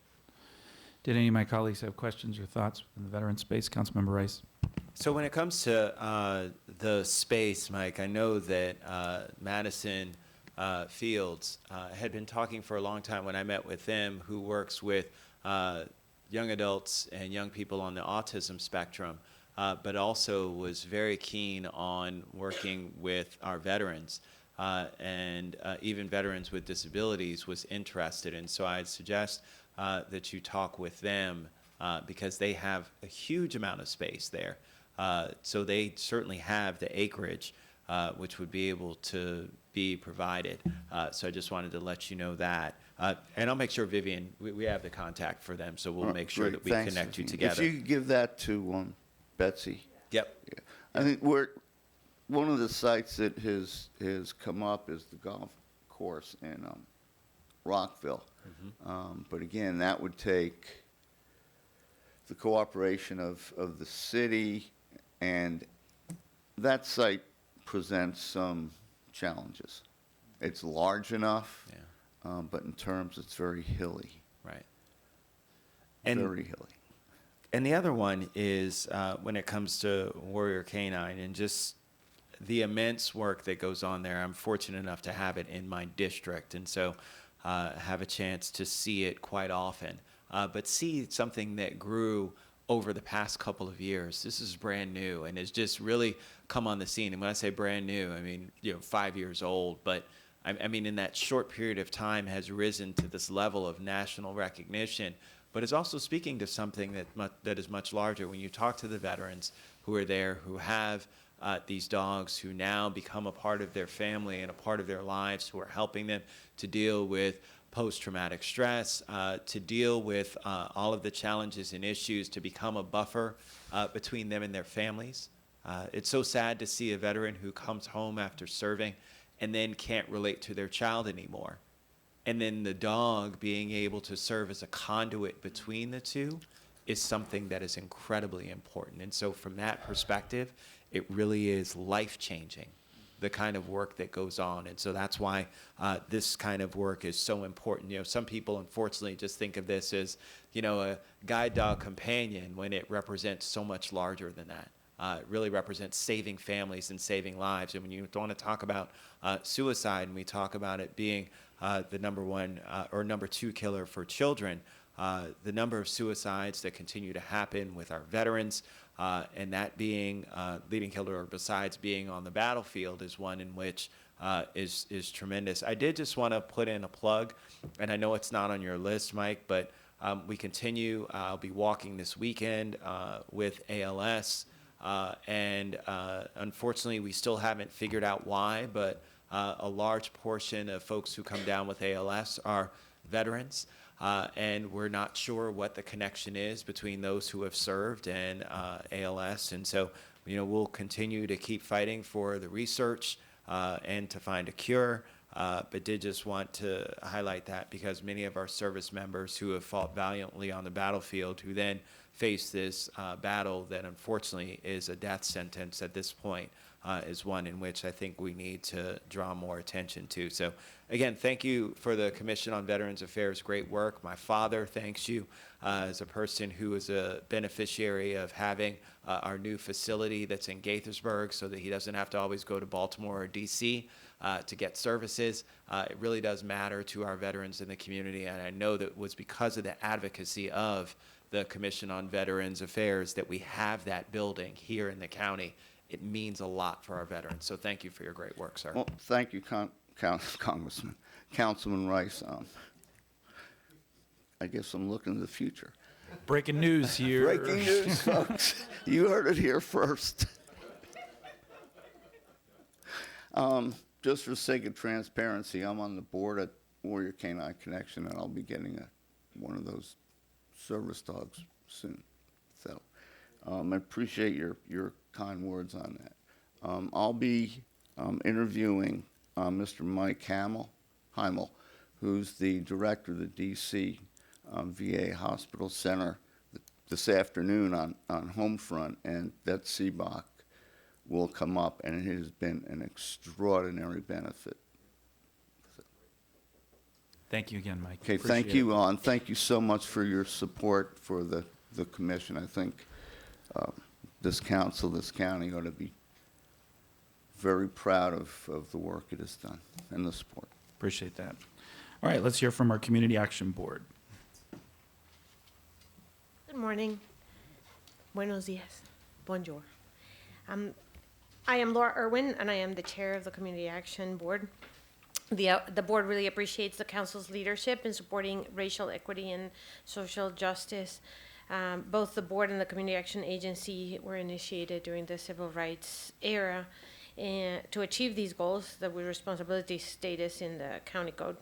Did any of my colleagues have questions or thoughts in the veteran space? Councilmember Rice. So when it comes to the space, Mike, I know that Madison Fields had been talking for a long time when I met with them, who works with young adults and young people on the autism spectrum, but also was very keen on working with our veterans. And even veterans with disabilities was interested. And so I'd suggest that you talk with them because they have a huge amount of space there. So they certainly have the acreage, which would be able to be provided. So I just wanted to let you know that. And I'll make sure, Vivian, we have the contact for them, so we'll make sure that we Thanks, connect you Vivian. together. If you could give that to Betsy. Yep. I think one of the sites that has come up is the golf course in Rockville. But again, that would take the cooperation of the city, and that site presents some challenges. It's large enough, but in terms, it's very hilly. Right. Very hilly. And the other one is when it comes to Warrior Canine and just the immense work that goes on there. I'm fortunate enough to have it in my district, and so have a chance to see it quite often. But see something that grew over the past couple of years. This is brand new and has just really come on the scene. And when I say brand new, I mean 5 years old, but I mean in that short period of time has risen to this level of national recognition. But it's also speaking to something that is much larger. When you talk to the veterans who are there, who have these dogs, who now become a part of their family and a part of their lives, who are helping them to deal with post-traumatic stress, to deal with all of the challenges and issues, to become a buffer between them and their families. It's so sad to see a veteran who comes home after serving and then can't relate to their child anymore. And then the dog being able to serve as a conduit between the two is something that is incredibly important. And so from that perspective, it really is life-changing, the kind of work that goes on. And so that's why this kind of work is so important. Some people, unfortunately, just think of this as, a guide dog companion when it represents so much larger than that. It really represents saving families and saving lives. And when you want to talk about suicide, and we talk about it being the number one or number two killer for children, the number of suicides that continue to happen with our veterans, and that being leading killer, besides being on the battlefield, is one in which is tremendous. I did just want to put in a plug, and I know it's not on your list, Mike, but we continue. I'll be walking this weekend with ALS, and unfortunately, we still haven't figured out why, but a large portion of folks who come down with ALS are veterans. And we're not sure what the connection is between those who have served and ALS. And so, we'll continue to keep fighting for the research and to find a cure. But did just want to highlight that because many of our service members who have fought valiantly on the battlefield, who then face this battle that unfortunately is a death sentence at this point, is one in which I think we need to draw more attention to. So again, thank you for the Commission on Veterans Affairs' great work. My father thanks you as a person who is a beneficiary of having our new facility that's in Gaithersburg so that he doesn't have to always go to Baltimore or DC to get services. It really does matter to our veterans in the community, and I know that it was because of the advocacy of the Commission on Veterans Affairs that we have that building here in the county. It means a lot for our veterans. So thank you for your great work, sir. Well, thank you, Congressman. Councilman Rice. I guess I'm looking to the future. Breaking news here. Breaking news, folks. You heard it here first. Just for sake of transparency, I'm on the board at Warrior Canine Connection, and I'll be getting one of those service dogs soon. So I appreciate your kind words on that. I'll be interviewing Mr. Mike Heimel, who's the director of the DC VA Hospital Center this afternoon on Homefront, and that CBOC will come up, and it has been an extraordinary benefit. Thank you again, Mike. Okay, Appreciate thank you, it. and thank you so much for your support for the commission. I think this council, this county ought to be very proud of the work it has done and the support. Appreciate that. All right, let's hear from our Community Action Board. Good morning. Buenos dias. Bonjour. I am Laura Irwin, and I am the chair of the Community Action Board. The board really appreciates the council's leadership in supporting racial equity and social justice. Both the board and the Community Action Agency were initiated during the civil rights era to achieve these goals, the responsibility status in the county code.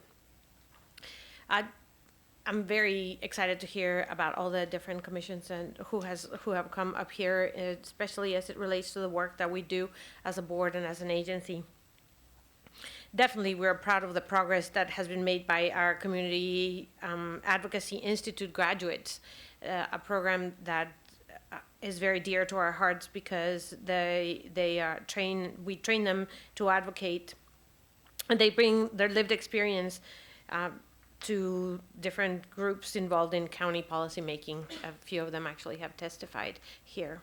I'm very excited to hear about all the different commissions and who have come up here, especially as it relates to the work that we do as a board and as an agency. Definitely, we're proud of the progress that has been made by our Community Advocacy Institute graduates, a program that is very dear to our hearts because we train them to advocate, and they bring their lived experience to different groups involved in county policymaking. A few of them actually have testified here.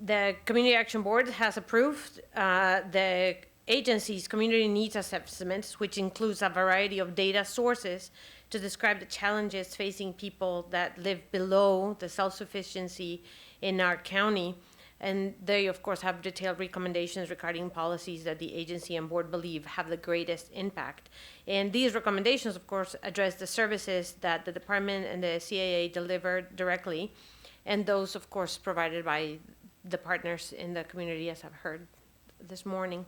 The Community Action Board has approved the agency's community needs assessments, which includes a variety of data sources to describe the challenges facing people that live below the self-sufficiency in our county. And they, of course, have detailed recommendations regarding policies that the agency and board believe have the greatest impact. And these recommendations, of course, address the services that the department and the CAA deliver directly, and those, of course, provided by the partners in the community, as I've heard this morning.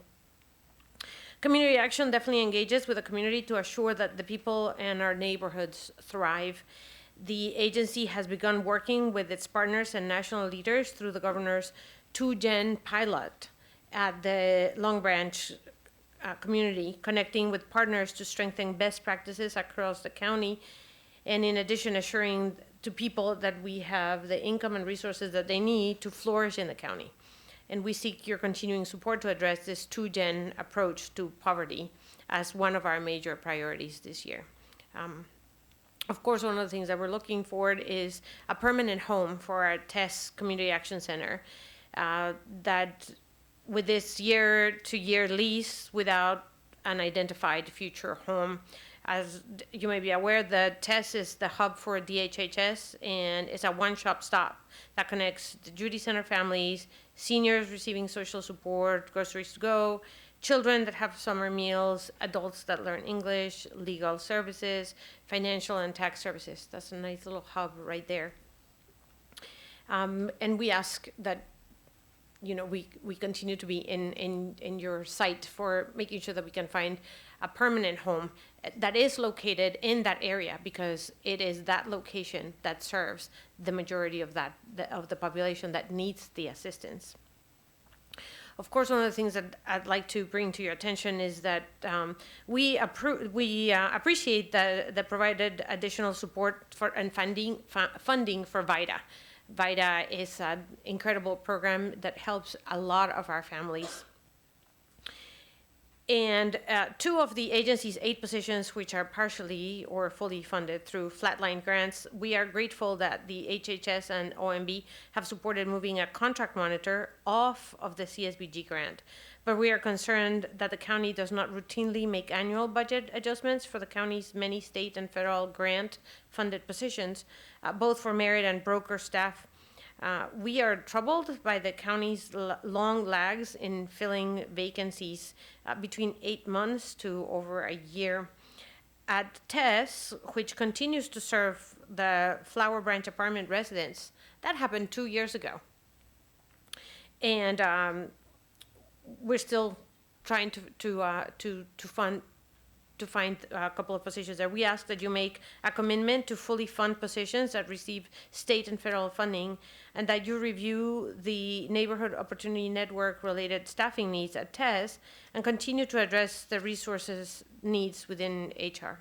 Community action definitely engages with the community to assure that the people in our neighborhoods thrive. The agency has begun working with its partners and national leaders through the governor's 2-Gen pilot at the Long Branch community, connecting with partners to strengthen best practices across the county, and in addition, assuring to people that we have the income and resources that they need to flourish in the county. And we seek your continuing support to address this 2-Gen approach to poverty as one of our major priorities this year. Of course, one of the things that we're looking for is a permanent home for our TESS Community Action Center that with this year-to-year lease without an identified future home. As you may be aware, the TESS is the hub for DHHS, and it's a one-stop shop that connects the Judy Center families, seniors receiving social support, groceries to go, children that have summer meals, adults that learn English, legal services, financial and tax services. That's a nice little hub right there. And we ask that, you know, we continue to be in your sight for making sure that we can find a permanent home that is located in that area, because it is that location that serves the majority of the population that needs the assistance. Of course, one of the things that I'd like to bring to your attention is that we appreciate the provided additional support for and funding for VITA. VITA is an incredible program that helps a lot of our families. And 2 of the agency's 8 positions, which are partially or fully funded through flatline grants, we are grateful that the HHS and OMB have supported moving a contract monitor off of the CSBG grant. But we are concerned that the county does not routinely make annual budget adjustments for the county's many state and federal grant-funded positions, both for merit and broker staff. We are troubled by the county's long lags in filling vacancies between 8 months to over a year. At TESS, which continues to serve the Flower Branch apartment residents, that happened 2 years ago. And we're still trying to find a couple of positions there. We ask that you make a commitment to fully fund positions that receive state and federal funding, and that you review the Neighborhood Opportunity Network related staffing needs at TESS and continue to address the resources needs within HR.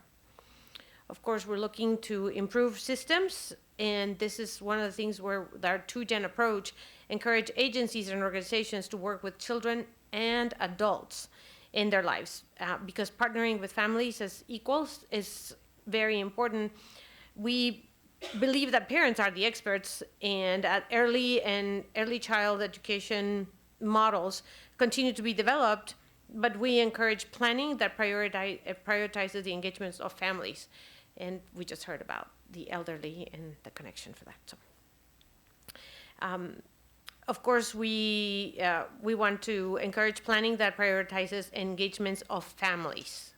Of course, we're looking to improve systems, and this is one of the things where our 2-Gen approach encourage agencies and organizations to work with children and adults in their lives, because partnering with families as equals is very important. We believe that parents are the experts, and at early child education models continue to be developed, but we encourage planning that prioritizes the engagements of families. And we just heard about the elderly and the connection for that. So, of course, we want to encourage planning that prioritizes engagements of families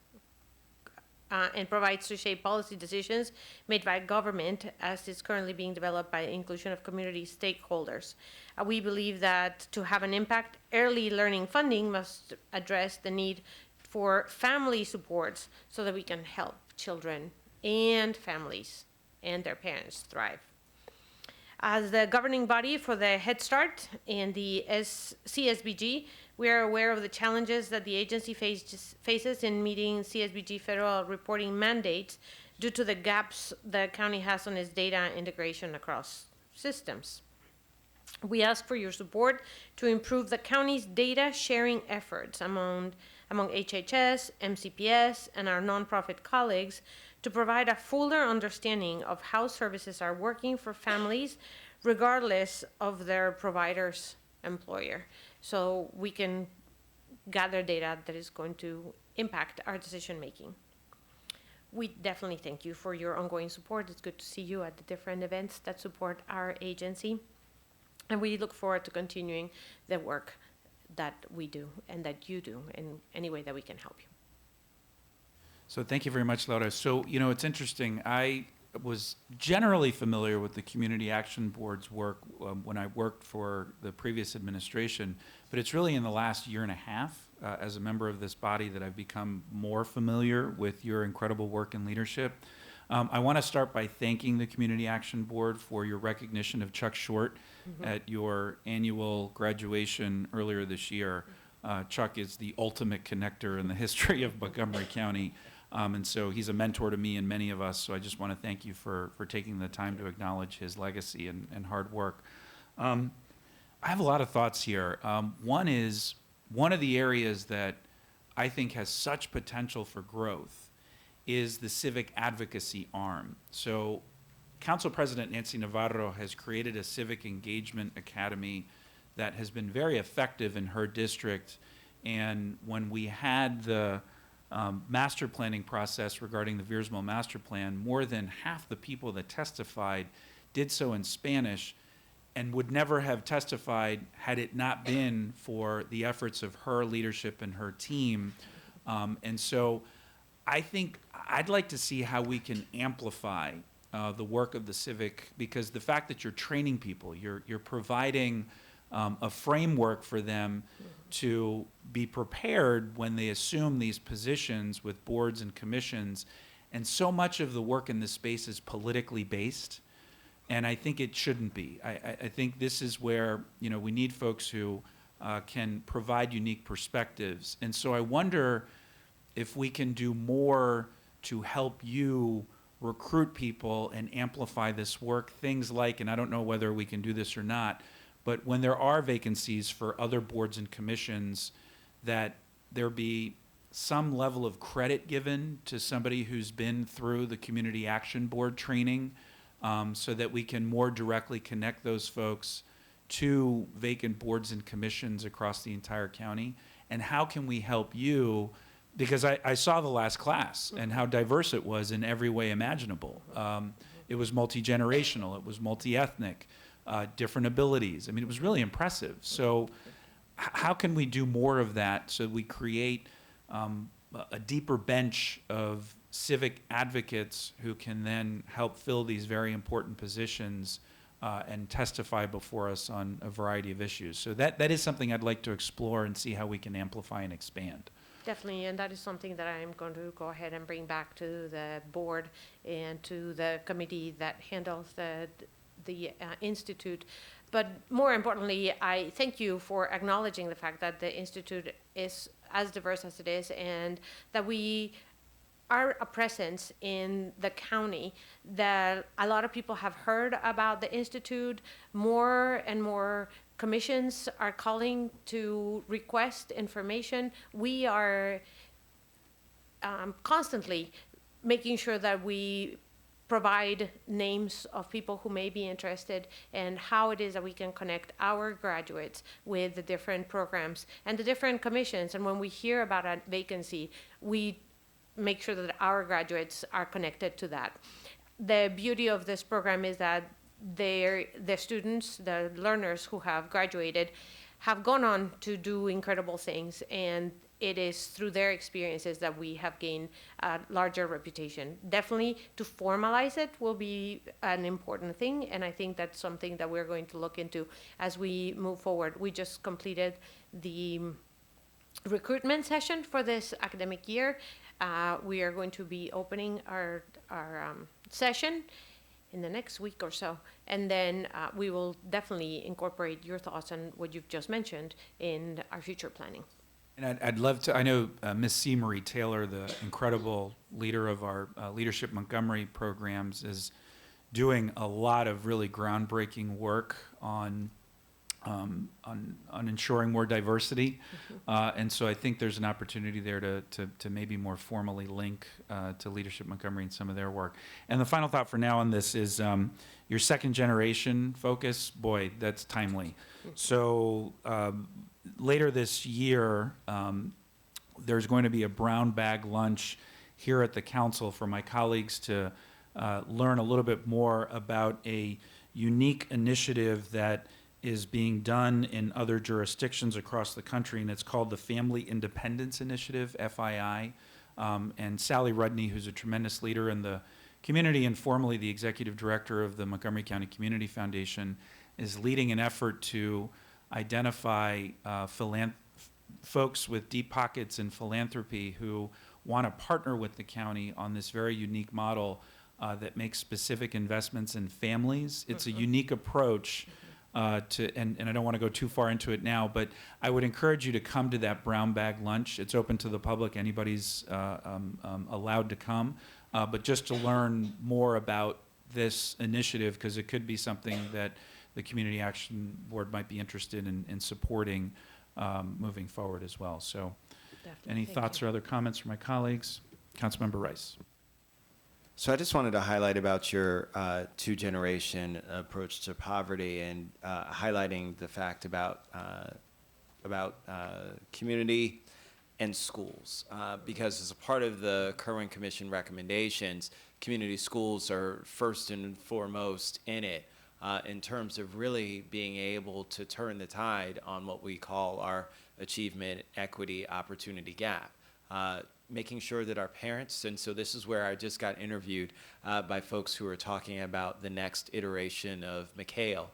and provides to shape policy decisions made by government as is currently being developed by inclusion of community stakeholders. We believe that to have an impact, early learning funding must address the need for family supports so that we can help children and families and their parents thrive. As the governing body for the Head Start and the CSBG, we are aware of the challenges that the agency faces in meeting CSBG federal reporting mandates due to the gaps the county has on its data integration across systems. We ask for your support to improve the county's data sharing efforts among HHS, MCPS, and our nonprofit colleagues to provide a fuller understanding of how services are working for families regardless of their provider's employer. So we can gather data that is going to impact our decision making. We definitely thank you for your ongoing support. It's good to see you at the different events that support our agency. And we look forward to continuing the work that we do and that you do in any way that we can help you. So thank you very much, Laura. So, you know, it's interesting. I was generally familiar with the Community Action Board's work when I worked for the previous administration, but it's really in the last year and a half as a member of this body that I've become more familiar with your incredible work and leadership. I want to start by thanking the Community Action Board for your recognition of Chuck Short at your annual graduation earlier this year. Chuck is the ultimate connector in the history of Montgomery County. And so he's a mentor to me and many of us, so I just want to thank you for taking the time to acknowledge his legacy and hard work. I have a lot of thoughts here. One is, one of the areas that I think has such potential for growth is the civic advocacy arm. So Council President Nancy Navarro has created a civic engagement academy that has been very effective in her district. And when we had the master planning process regarding the Viersmo master plan, more than half the people that testified did so in Spanish and would never have testified had it not been for the efforts of her leadership and her team. And so I think I'd like to see how we can amplify the work of the civic, because the fact that you're training people, you're providing a framework for them to be prepared when they assume these positions with boards and commissions. And so much of the work in this space is politically based, and I think it shouldn't be. I think this is where, you know, we need folks who can provide unique perspectives. And so I wonder if we can do more to help you recruit people and amplify this work. Things like, and I don't know whether we can do this or not, but when there are vacancies for other boards and commissions, that there be some level of credit given to somebody who's been through the Community Action Board training, so that we can more directly connect those folks to vacant boards and commissions across the entire county. And how can we help you? Because I saw the last class and how diverse it was in every way imaginable. It was multi-generational, it was multi-ethnic, different abilities. I mean, it was really impressive. So how can we do more of that so we create a deeper bench of civic advocates who can then help fill these very important positions and testify before us on a variety of issues? So that is something I'd like to explore and see how we can amplify and expand. Definitely, and that is something that I'm going to go ahead and bring back to the board and to the committee that handles the Institute. But more importantly, I thank you for acknowledging the fact that the Institute is as diverse as it is, and that we are a presence in the county, that a lot of people have heard about the Institute. More and more commissions are calling to request information. We are constantly making sure that we provide names of people who may be interested and how it is that we can connect our graduates with the different programs and the different commissions. And when we hear about a vacancy, we make sure that our graduates are connected to that. The beauty of this program is that the students, the learners who have graduated, have gone on to do incredible things, and it is through their experiences that we have gained a larger reputation. Definitely to formalize it will be an important thing, and I think that's something that we're going to look into as we move forward. We just completed the recruitment session for this academic year. We are going to be opening our session in the next week or so, and then we will definitely incorporate your thoughts on what you've just mentioned in our future planning. And I'd love to, I know Miss C. Marie Taylor, the incredible leader of our Leadership Montgomery programs, is doing a lot of really groundbreaking work on ensuring more diversity. And so I think there's an opportunity there to maybe more formally link to Leadership Montgomery and some of their work. And the final thought for now on this is your second generation focus, boy, that's timely. So later this year, there's going to be a brown bag lunch here at the council for my colleagues to learn a little bit more about a unique initiative that is being done in other jurisdictions across the country, and it's called the Family Independence Initiative, FII. And Sally Rudney, who's a tremendous leader in the community and formerly the executive director of the Montgomery County Community Foundation, is leading an effort to identify folks with deep pockets in philanthropy who want to partner with the county on this very unique model that makes specific investments in families. It's a unique approach and I don't want to go too far into it now, but I would encourage you to come to that brown bag lunch. It's open to the public. Anybody's allowed to come, but just to learn more about this initiative, because it could be something that the Community Action Board might be interested in supporting moving forward as well. So any thoughts or other comments from my colleagues? Councilmember Rice. So I just wanted to highlight about your two-generation approach to poverty and highlighting the fact about community and schools. Because as a part of the Kerwin Commission recommendations, community schools are first and foremost in it in terms of really being able to turn the tide on what we call our achievement, equity, opportunity gap. Making sure that our parents, and so this is where I just got interviewed by folks who are talking about the next iteration of McHale.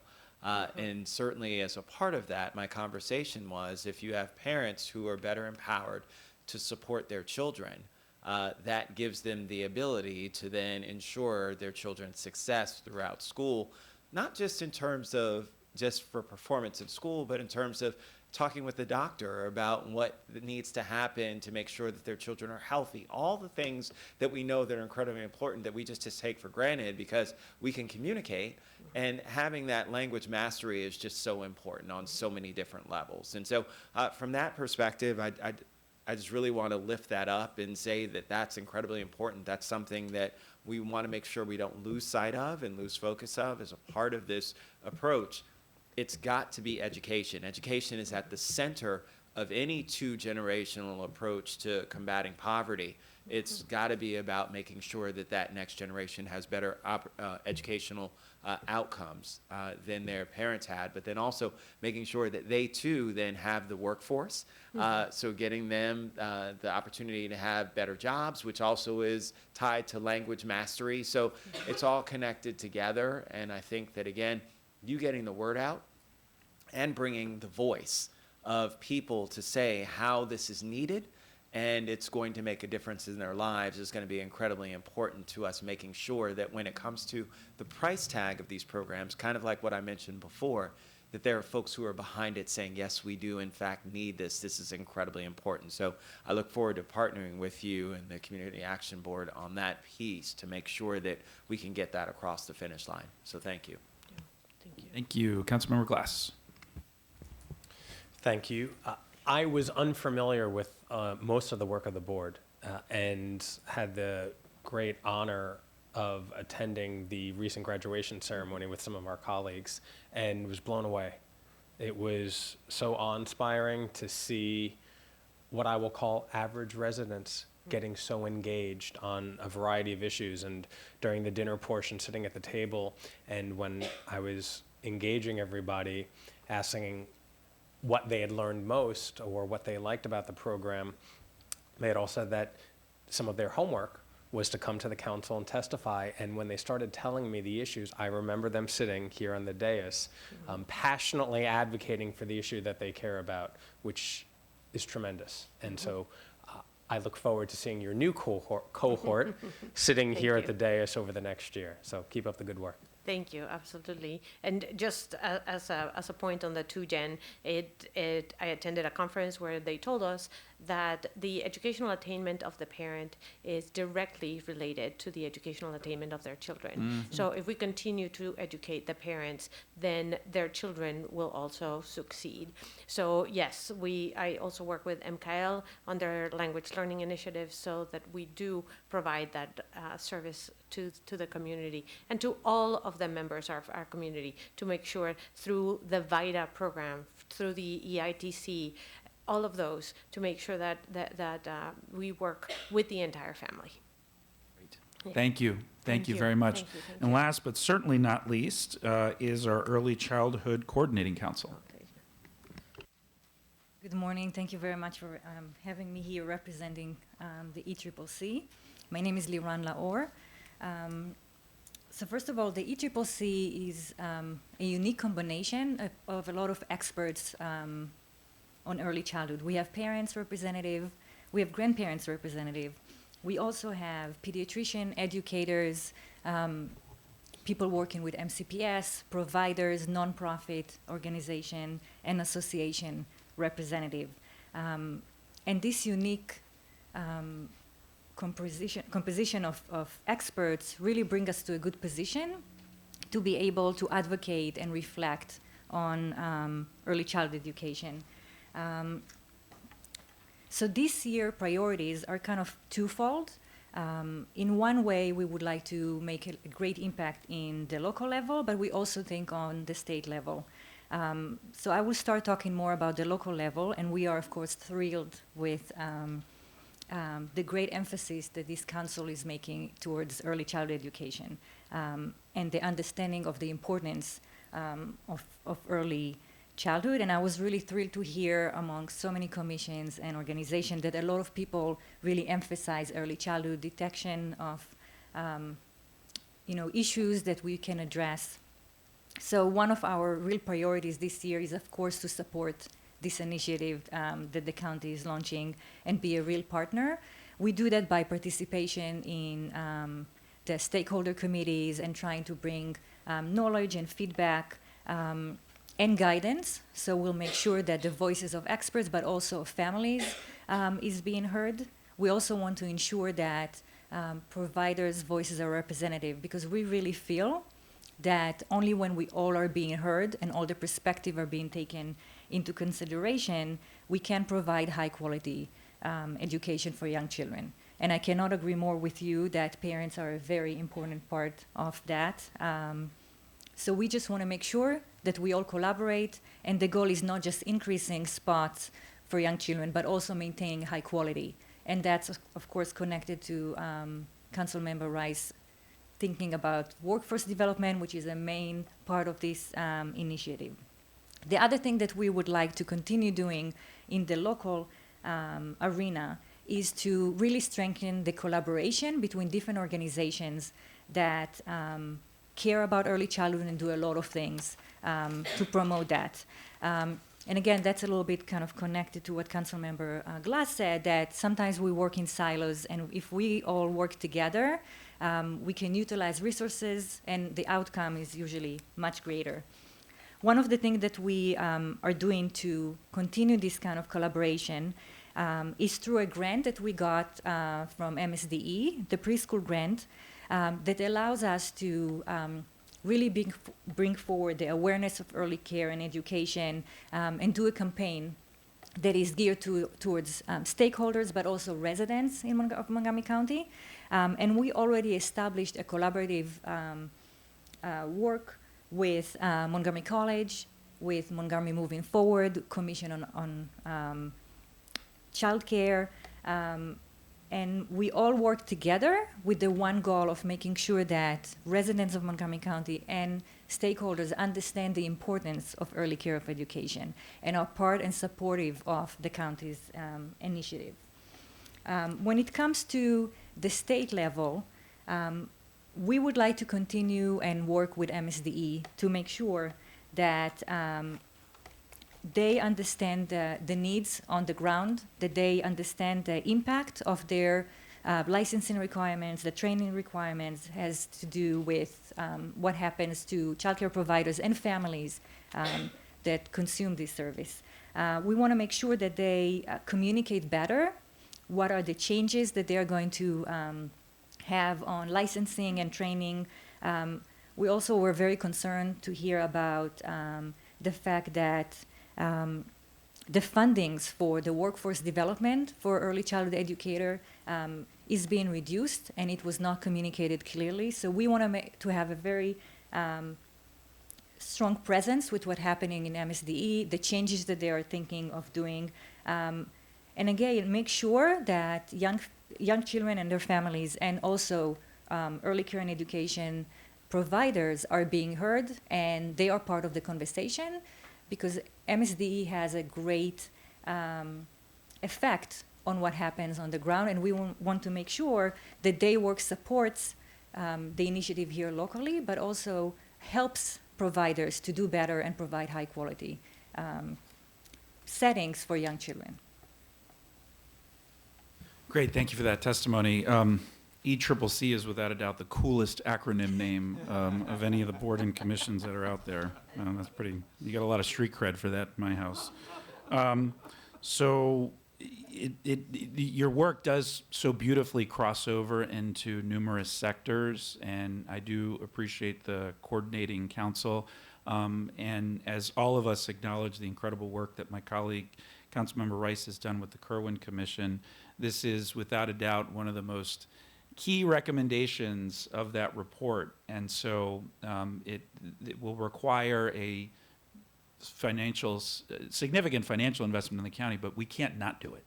And certainly as a part of that, my conversation was, if you have parents who are better empowered to support their children, that gives them the ability to then ensure their children's success throughout school, not just in terms of just for performance in school, but in terms of talking with the doctor about what needs to happen to make sure that their children are healthy. All the things that we know that are incredibly important that we just take for granted because we can communicate, and having that language mastery is just so important on so many different levels. And so from that perspective, I just really want to lift that up and say that that's incredibly important. That's something that we want to make sure we don't lose sight of and lose focus of as a part of this approach. It's got to be education. Education is at the center of any two-generational approach to combating poverty. It's got to be about making sure that that next generation has better educational outcomes than their parents had, but then also making sure that they too then have the workforce. So getting them the opportunity to have better jobs, which also is tied to language mastery. So it's all connected together, and I think that, again, you getting the word out and bringing the voice of people to say how this is needed and it's going to make a difference in their lives is going to be incredibly important to us, making sure that when it comes to the price tag of these programs, kind of like what I mentioned before, that there are folks who are behind it saying, yes, we do in fact need this. This is incredibly important. So I look forward to partnering with you and the Community Action Board on that piece to make sure that we can get that across the finish line. So thank you. Thank you. Councilmember Glass. Thank you. I was unfamiliar with most of the work of the board and had the great honor of attending the recent graduation ceremony with some of our colleagues and was blown away. It was so awe-inspiring to see what I will call average residents getting so engaged on a variety of issues. And during the dinner portion, sitting at the table, and when I was engaging everybody, asking what they had learned most or what they liked about the program, they had all said that some of their homework was to come to the council and testify. And when they started telling me the issues, I remember them sitting here on the dais, passionately advocating for the issue that they care about, which is tremendous. And so I look forward to seeing your new cohort sitting here at the dais over the next year. So keep up the good work. Thank you, absolutely. And just as a point on the 2Gen, I attended a conference where they told us that the educational attainment of the parent is directly related to the educational attainment of their children. So if we continue to educate the parents, then their children will also succeed. So yes, I also work with MKL on their language learning initiative so that we do provide that service to the community and to all of the members of our community to make sure through the VITA program, through the EITC, all of those, to make sure that we work with the entire family. Yeah. Thank you. Thank you very much. Thank you. And last but certainly not least is our Early Childhood Coordinating Council. Okay. Good morning. Thank you very much for having me here representing the ECCC. My name is Liran Laor. So first of all, the ECCC is a unique combination of a lot of experts on early childhood. We have parents representative, we have grandparents representative, we also have pediatrician, educators, people working with MCPS, providers, nonprofit organization, and association representative. And this unique composition of experts really bring us to a good position to be able to advocate and reflect on early childhood education. So this year priorities are kind of twofold. In one way, we would like to make a great impact in the local level, but we also think on the state level. So I will start talking more about the local level, and we are, of course, thrilled with the great emphasis that this council is making towards early childhood education and the understanding of the importance of early childhood. And I was really thrilled to hear among so many commissions and organizations that a lot of people really emphasize early childhood detection of issues that we can address. So one of our real priorities this year is, of course, to support this initiative that the county is launching and be a real partner. We do that by participation in the stakeholder committees and trying to bring knowledge and feedback and guidance. So we'll make sure that the voices of experts, but also of families, is being heard. We also want to ensure that providers' voices are representative, because we really feel that only when we all are being heard and all the perspectives are being taken into consideration, we can provide high quality education for young children. And I cannot agree more with you that parents are a very important part of that. So we just want to make sure that we all collaborate, and the goal is not just increasing spots for young children, but also maintaining high quality. And that's, of course, connected to Councilmember Rice thinking about workforce development, which is a main part of this initiative. The other thing that we would like to continue doing in the local arena is to really strengthen the collaboration between different organizations that care about early childhood and do a lot of things to promote that. And again, that's a little bit kind of connected to what Councilmember Glass said, that sometimes we work in silos, and if we all work together, we can utilize resources, and the outcome is usually much greater. One of the things that we are doing to continue this kind of collaboration is through a grant that we got from MSDE, the Preschool Grant, that allows us to really bring forward the awareness of early care and education and do a campaign that is geared towards stakeholders, but also residents in of Montgomery County. And we already established a collaborative work with Montgomery College, with Montgomery Moving Forward, Commission on Childcare, and we all work together with the one goal of making sure that residents of Montgomery County and stakeholders understand the importance of early care of education and are part and supportive of the county's initiative. When it comes to the state level, we would like to continue and work with MSDE to make sure that they understand the needs on the ground, that they understand the impact of their licensing requirements, the training requirements has to do with what happens to childcare providers and families that consume this service. We want to make sure that they communicate better what are the changes that they're going to have on licensing and training. We also were very concerned to hear about the fact that the fundings for the workforce development for early childhood educator is being reduced, and it was not communicated clearly. So we want to have a very strong presence with what's happening in MSDE, the changes that they are thinking of doing, and again, make sure that young children and their families, and also early care and education providers are being heard, and they are part of the conversation, because MSDE has a great effect on what happens on the ground, and we want to make sure that their work supports the initiative here locally, but also helps providers to do better and provide high quality settings for young children. Great, thank you for that testimony. ECCC is without a doubt the coolest acronym name of any of the board and commissions that are out there. That's pretty, you got a lot of street cred for that in my house. So your work does so beautifully cross over into numerous sectors, and I do appreciate the coordinating council. And as all of us acknowledge the incredible work that my colleague, Councilmember Rice, has done with the Kerwin Commission, this is without a doubt one of the most key recommendations of that report. And so it will require a significant financial investment in the county, but we can't not do it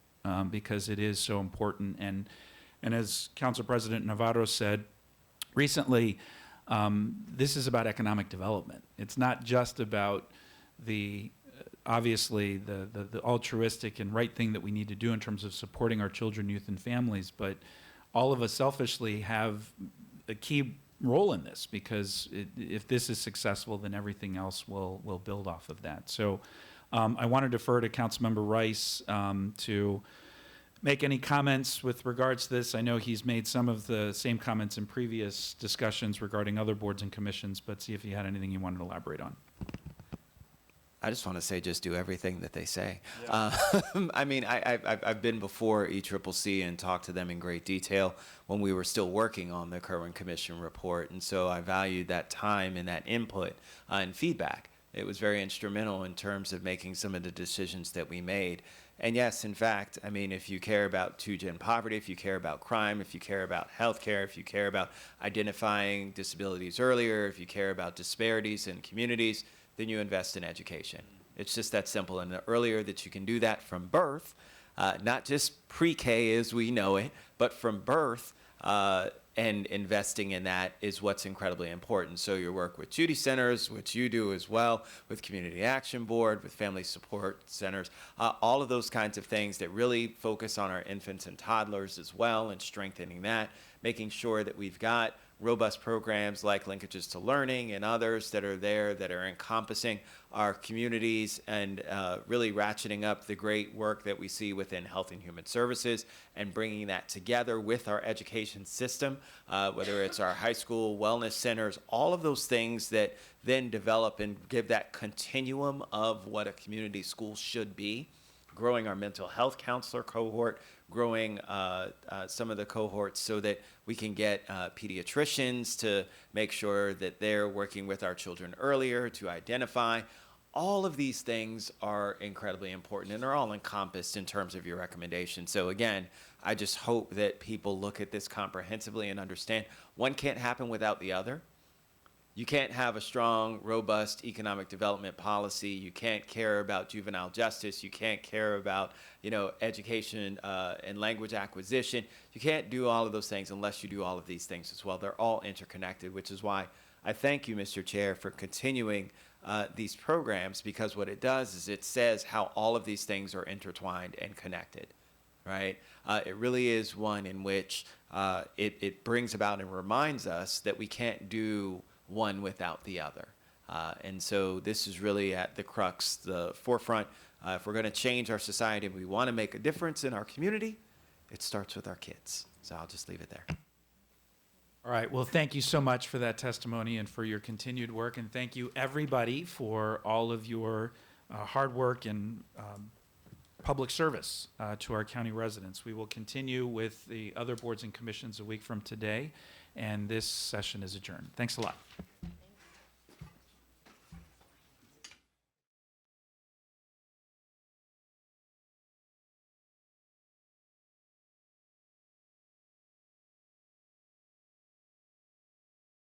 because it is so important. And as Council President Navarro said recently, this is about economic development. It's not just about obviously the altruistic and right thing that we need to do in terms of supporting our children, youth, and families, but all of us selfishly have a key role in this, because if this is successful, then everything else will build off of that. So I want to defer to Councilmember Rice to make any comments with regards to this. I know he's made some of the same comments in previous discussions regarding other boards and commissions, but see if he had anything you wanted to elaborate on. I just want to say, just do everything that they say. Yeah. I mean, I've been before ECCC and talked to them in great detail when we were still working on the Kerwin Commission report, and so I valued that time and that input and feedback. It was very instrumental in terms of making some of the decisions that we made. And yes, in fact, I mean, if you care about two-gen poverty, if you care about crime, if you care about healthcare, if you care about identifying disabilities earlier, if you care about disparities in communities, then you invest in education. It's just that simple. And the earlier that you can do that from birth, not just pre-K as we know it, but from birth, and investing in that is what's incredibly important. So your work with Judy Centers, which you do as well, with Community Action Board, with Family Support Centers, all of those kinds of things that really focus on our infants and toddlers as well, and strengthening that, making sure that we've got robust programs like Linkages to Learning and others that are there that are encompassing our communities, and really ratcheting up the great work that we see within Health and Human Services and bringing that together with our education system, whether it's our high school wellness centers, all of those things that then develop and give that continuum of what a community school should be. Growing our mental health counselor cohort, growing some of the cohorts so that we can get pediatricians to make sure that they're working with our children earlier to identify. all of these things are incredibly important and are all encompassed in terms of your recommendation. So again, I just hope that people look at this comprehensively and understand one can't happen without the other. You can't have a strong, robust economic development policy. You can't care about juvenile justice. You can't care about, education and language acquisition. You can't do all of those things unless you do all of these things as well. They're all interconnected, which is why I thank you, Mr. Chair, for continuing these programs, because what it does is it says how all of these things are intertwined and connected, right? It really is one in which it brings about and reminds us that we can't do one without the other. And so this is really at the crux, the forefront. If we're going to change our society and we want to make a difference in our community, it starts with our kids. So I'll just leave it there. All right, well, thank you so much for that testimony and for your continued work, and thank you, everybody, for all of your hard work and public service to our county residents. We will continue with the other boards and commissions a week from today, and this session is adjourned. Thanks a lot.